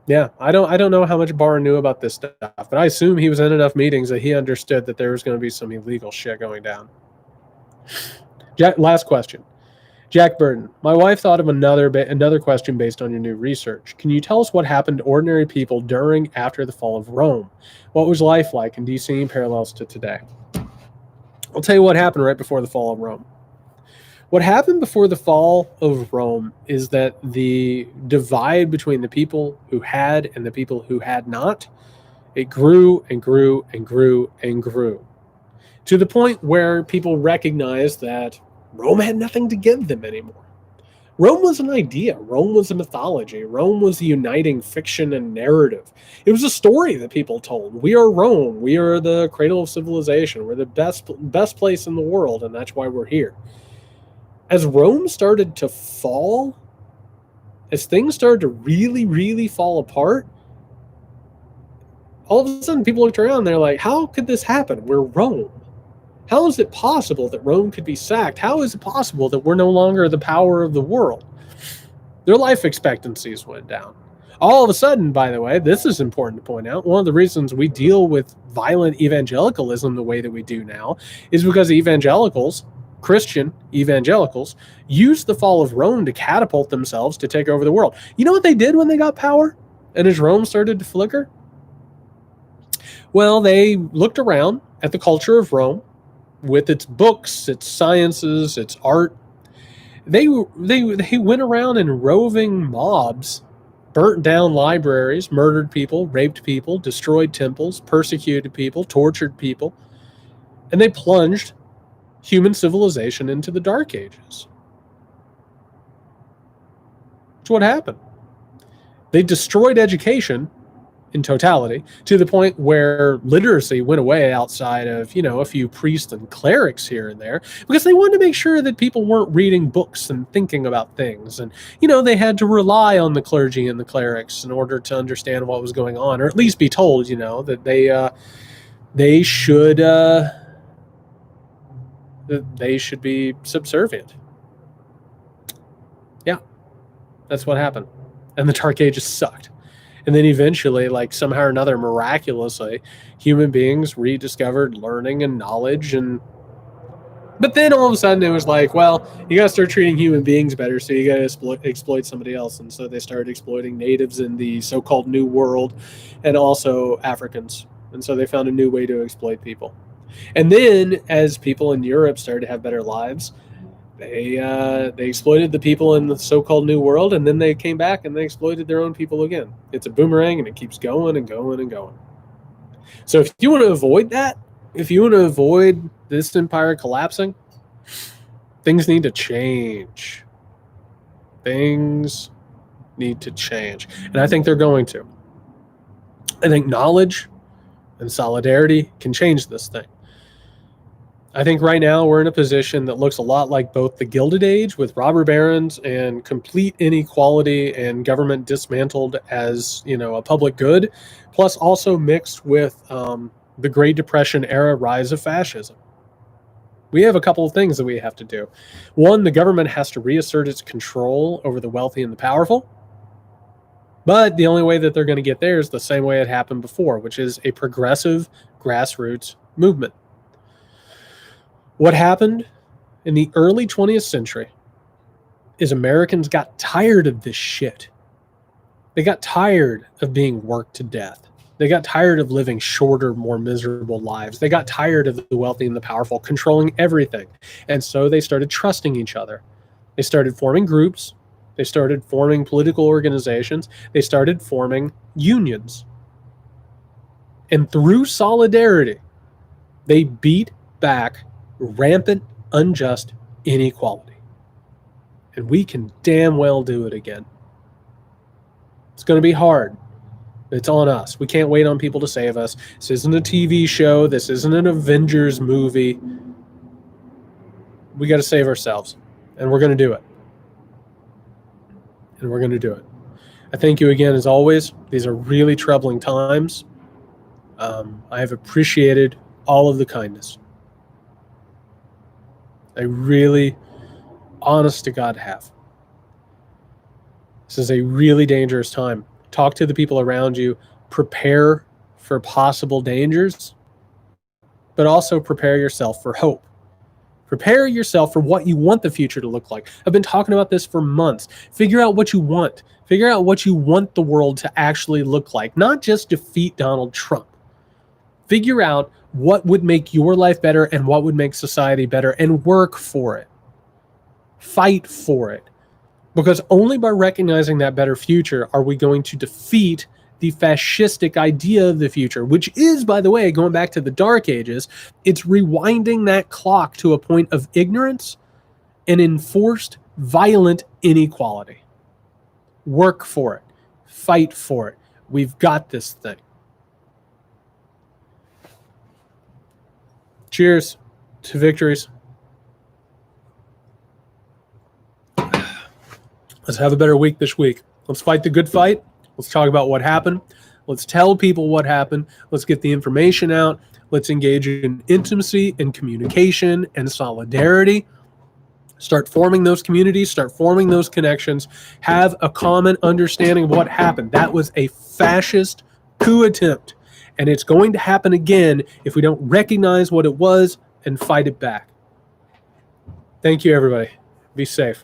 Yeah, I don't know how much Barr knew about this stuff, but I assume he was in enough meetings that he understood that there was going to be some illegal shit going down. Last question. Jack Burton, my wife thought of another question based on your new research. Can you tell us what happened to ordinary people during, after the fall of Rome? What was life like, and do you see any parallels to today? I'll tell you what happened right before the fall of Rome. What happened before the fall of Rome is that the divide between the people who had and the people who had not, it grew and grew and grew and grew, to the point where people recognized that Rome had nothing to give them anymore. Rome was an idea. Rome was a mythology. Rome was a uniting fiction and narrative. It was a story that people told. We are Rome. We are the cradle of civilization. We're the best place in the world, and that's why we're here. As Rome started to fall, as things started to really, really fall apart, all of a sudden people looked around and they're like, how could this happen? We're Rome. How is it possible that Rome could be sacked? How is it possible that we're no longer the power of the world? Their life expectancies went down. All of a sudden, by the way, this is important to point out, one of the reasons we deal with violent evangelicalism the way that we do now is because evangelicals, Christian evangelicals, used the fall of Rome to catapult themselves to take over the world. You know what they did when they got power and as Rome started to flicker? Well, they looked around at the culture of Rome, with its books, its sciences, its art. They went around in roving mobs, burnt down libraries, murdered people, raped people, destroyed temples, persecuted people, tortured people, and they plunged human civilization into the Dark Ages. That's what happened. They destroyed education in totality, to the point where literacy went away outside of, a few priests and clerics here and there, because they wanted to make sure that people weren't reading books and thinking about things. And, they had to rely on the clergy and the clerics in order to understand what was going on, or at least be told, that they should be subservient. Yeah, that's what happened. And the Dark Ages sucked. And then eventually, somehow or another, miraculously, human beings rediscovered learning and knowledge. But then all of a sudden it was like, well, you got to start treating human beings better, so you got to exploit somebody else. And so they started exploiting natives in the so-called New World and also Africans. And so they found a new way to exploit people. And then as people in Europe started to have better lives, they exploited the people in the so-called New World, and then they came back and they exploited their own people again. It's a boomerang, and it keeps going and going and going. So if you want to avoid that, if you want to avoid this empire collapsing, things need to change. Things need to change. And I think they're going to. I think knowledge and solidarity can change this thing. I think right now we're in a position that looks a lot like both the Gilded Age with robber barons and complete inequality and government dismantled as, a public good, plus also mixed with the Great Depression era rise of fascism. We have a couple of things that we have to do. One, the government has to reassert its control over the wealthy and the powerful. But the only way that they're going to get there is the same way it happened before, which is a progressive grassroots movement. What happened in the early 20th century is Americans got tired of this shit. They got tired of being worked to death. They got tired of living shorter, more miserable lives. They got tired of the wealthy and the powerful controlling everything. And so they started trusting each other. They started forming groups. They started forming political organizations. They started forming unions. And through solidarity, they beat back rampant, unjust inequality. And we can damn well do it again. It's going to be hard. It's on us. We can't wait on people to save us. This isn't a TV show. This isn't an Avengers movie. We got to save ourselves. And we're going to do it. And we're going to do it. I thank you again, as always. These are really troubling times. I have appreciated all of the kindness. I really, honest to God, have. This is a really dangerous time. Talk to the people around you. Prepare for possible dangers, but also prepare yourself for hope. Prepare yourself for what you want the future to look like. I've been talking about this for months. Figure out what you want. Figure out what you want the world to actually look like, not just defeat Donald Trump. Figure out what would make your life better and what would make society better, and work for it. Fight for it. Because only by recognizing that better future are we going to defeat the fascistic idea of the future, which is, by the way, going back to the Dark Ages, it's rewinding that clock to a point of ignorance and enforced violent inequality. Work for it. Fight for it. We've got this thing. Cheers to victories. Let's have a better week this week. Let's fight the good fight. Let's talk about what happened. Let's tell people what happened. Let's get the information out. Let's engage in intimacy and communication and solidarity. Start forming those communities. Start forming those connections. Have a common understanding of what happened. That was a fascist coup attempt. And it's going to happen again if we don't recognize what it was and fight it back. Thank you, everybody. Be safe.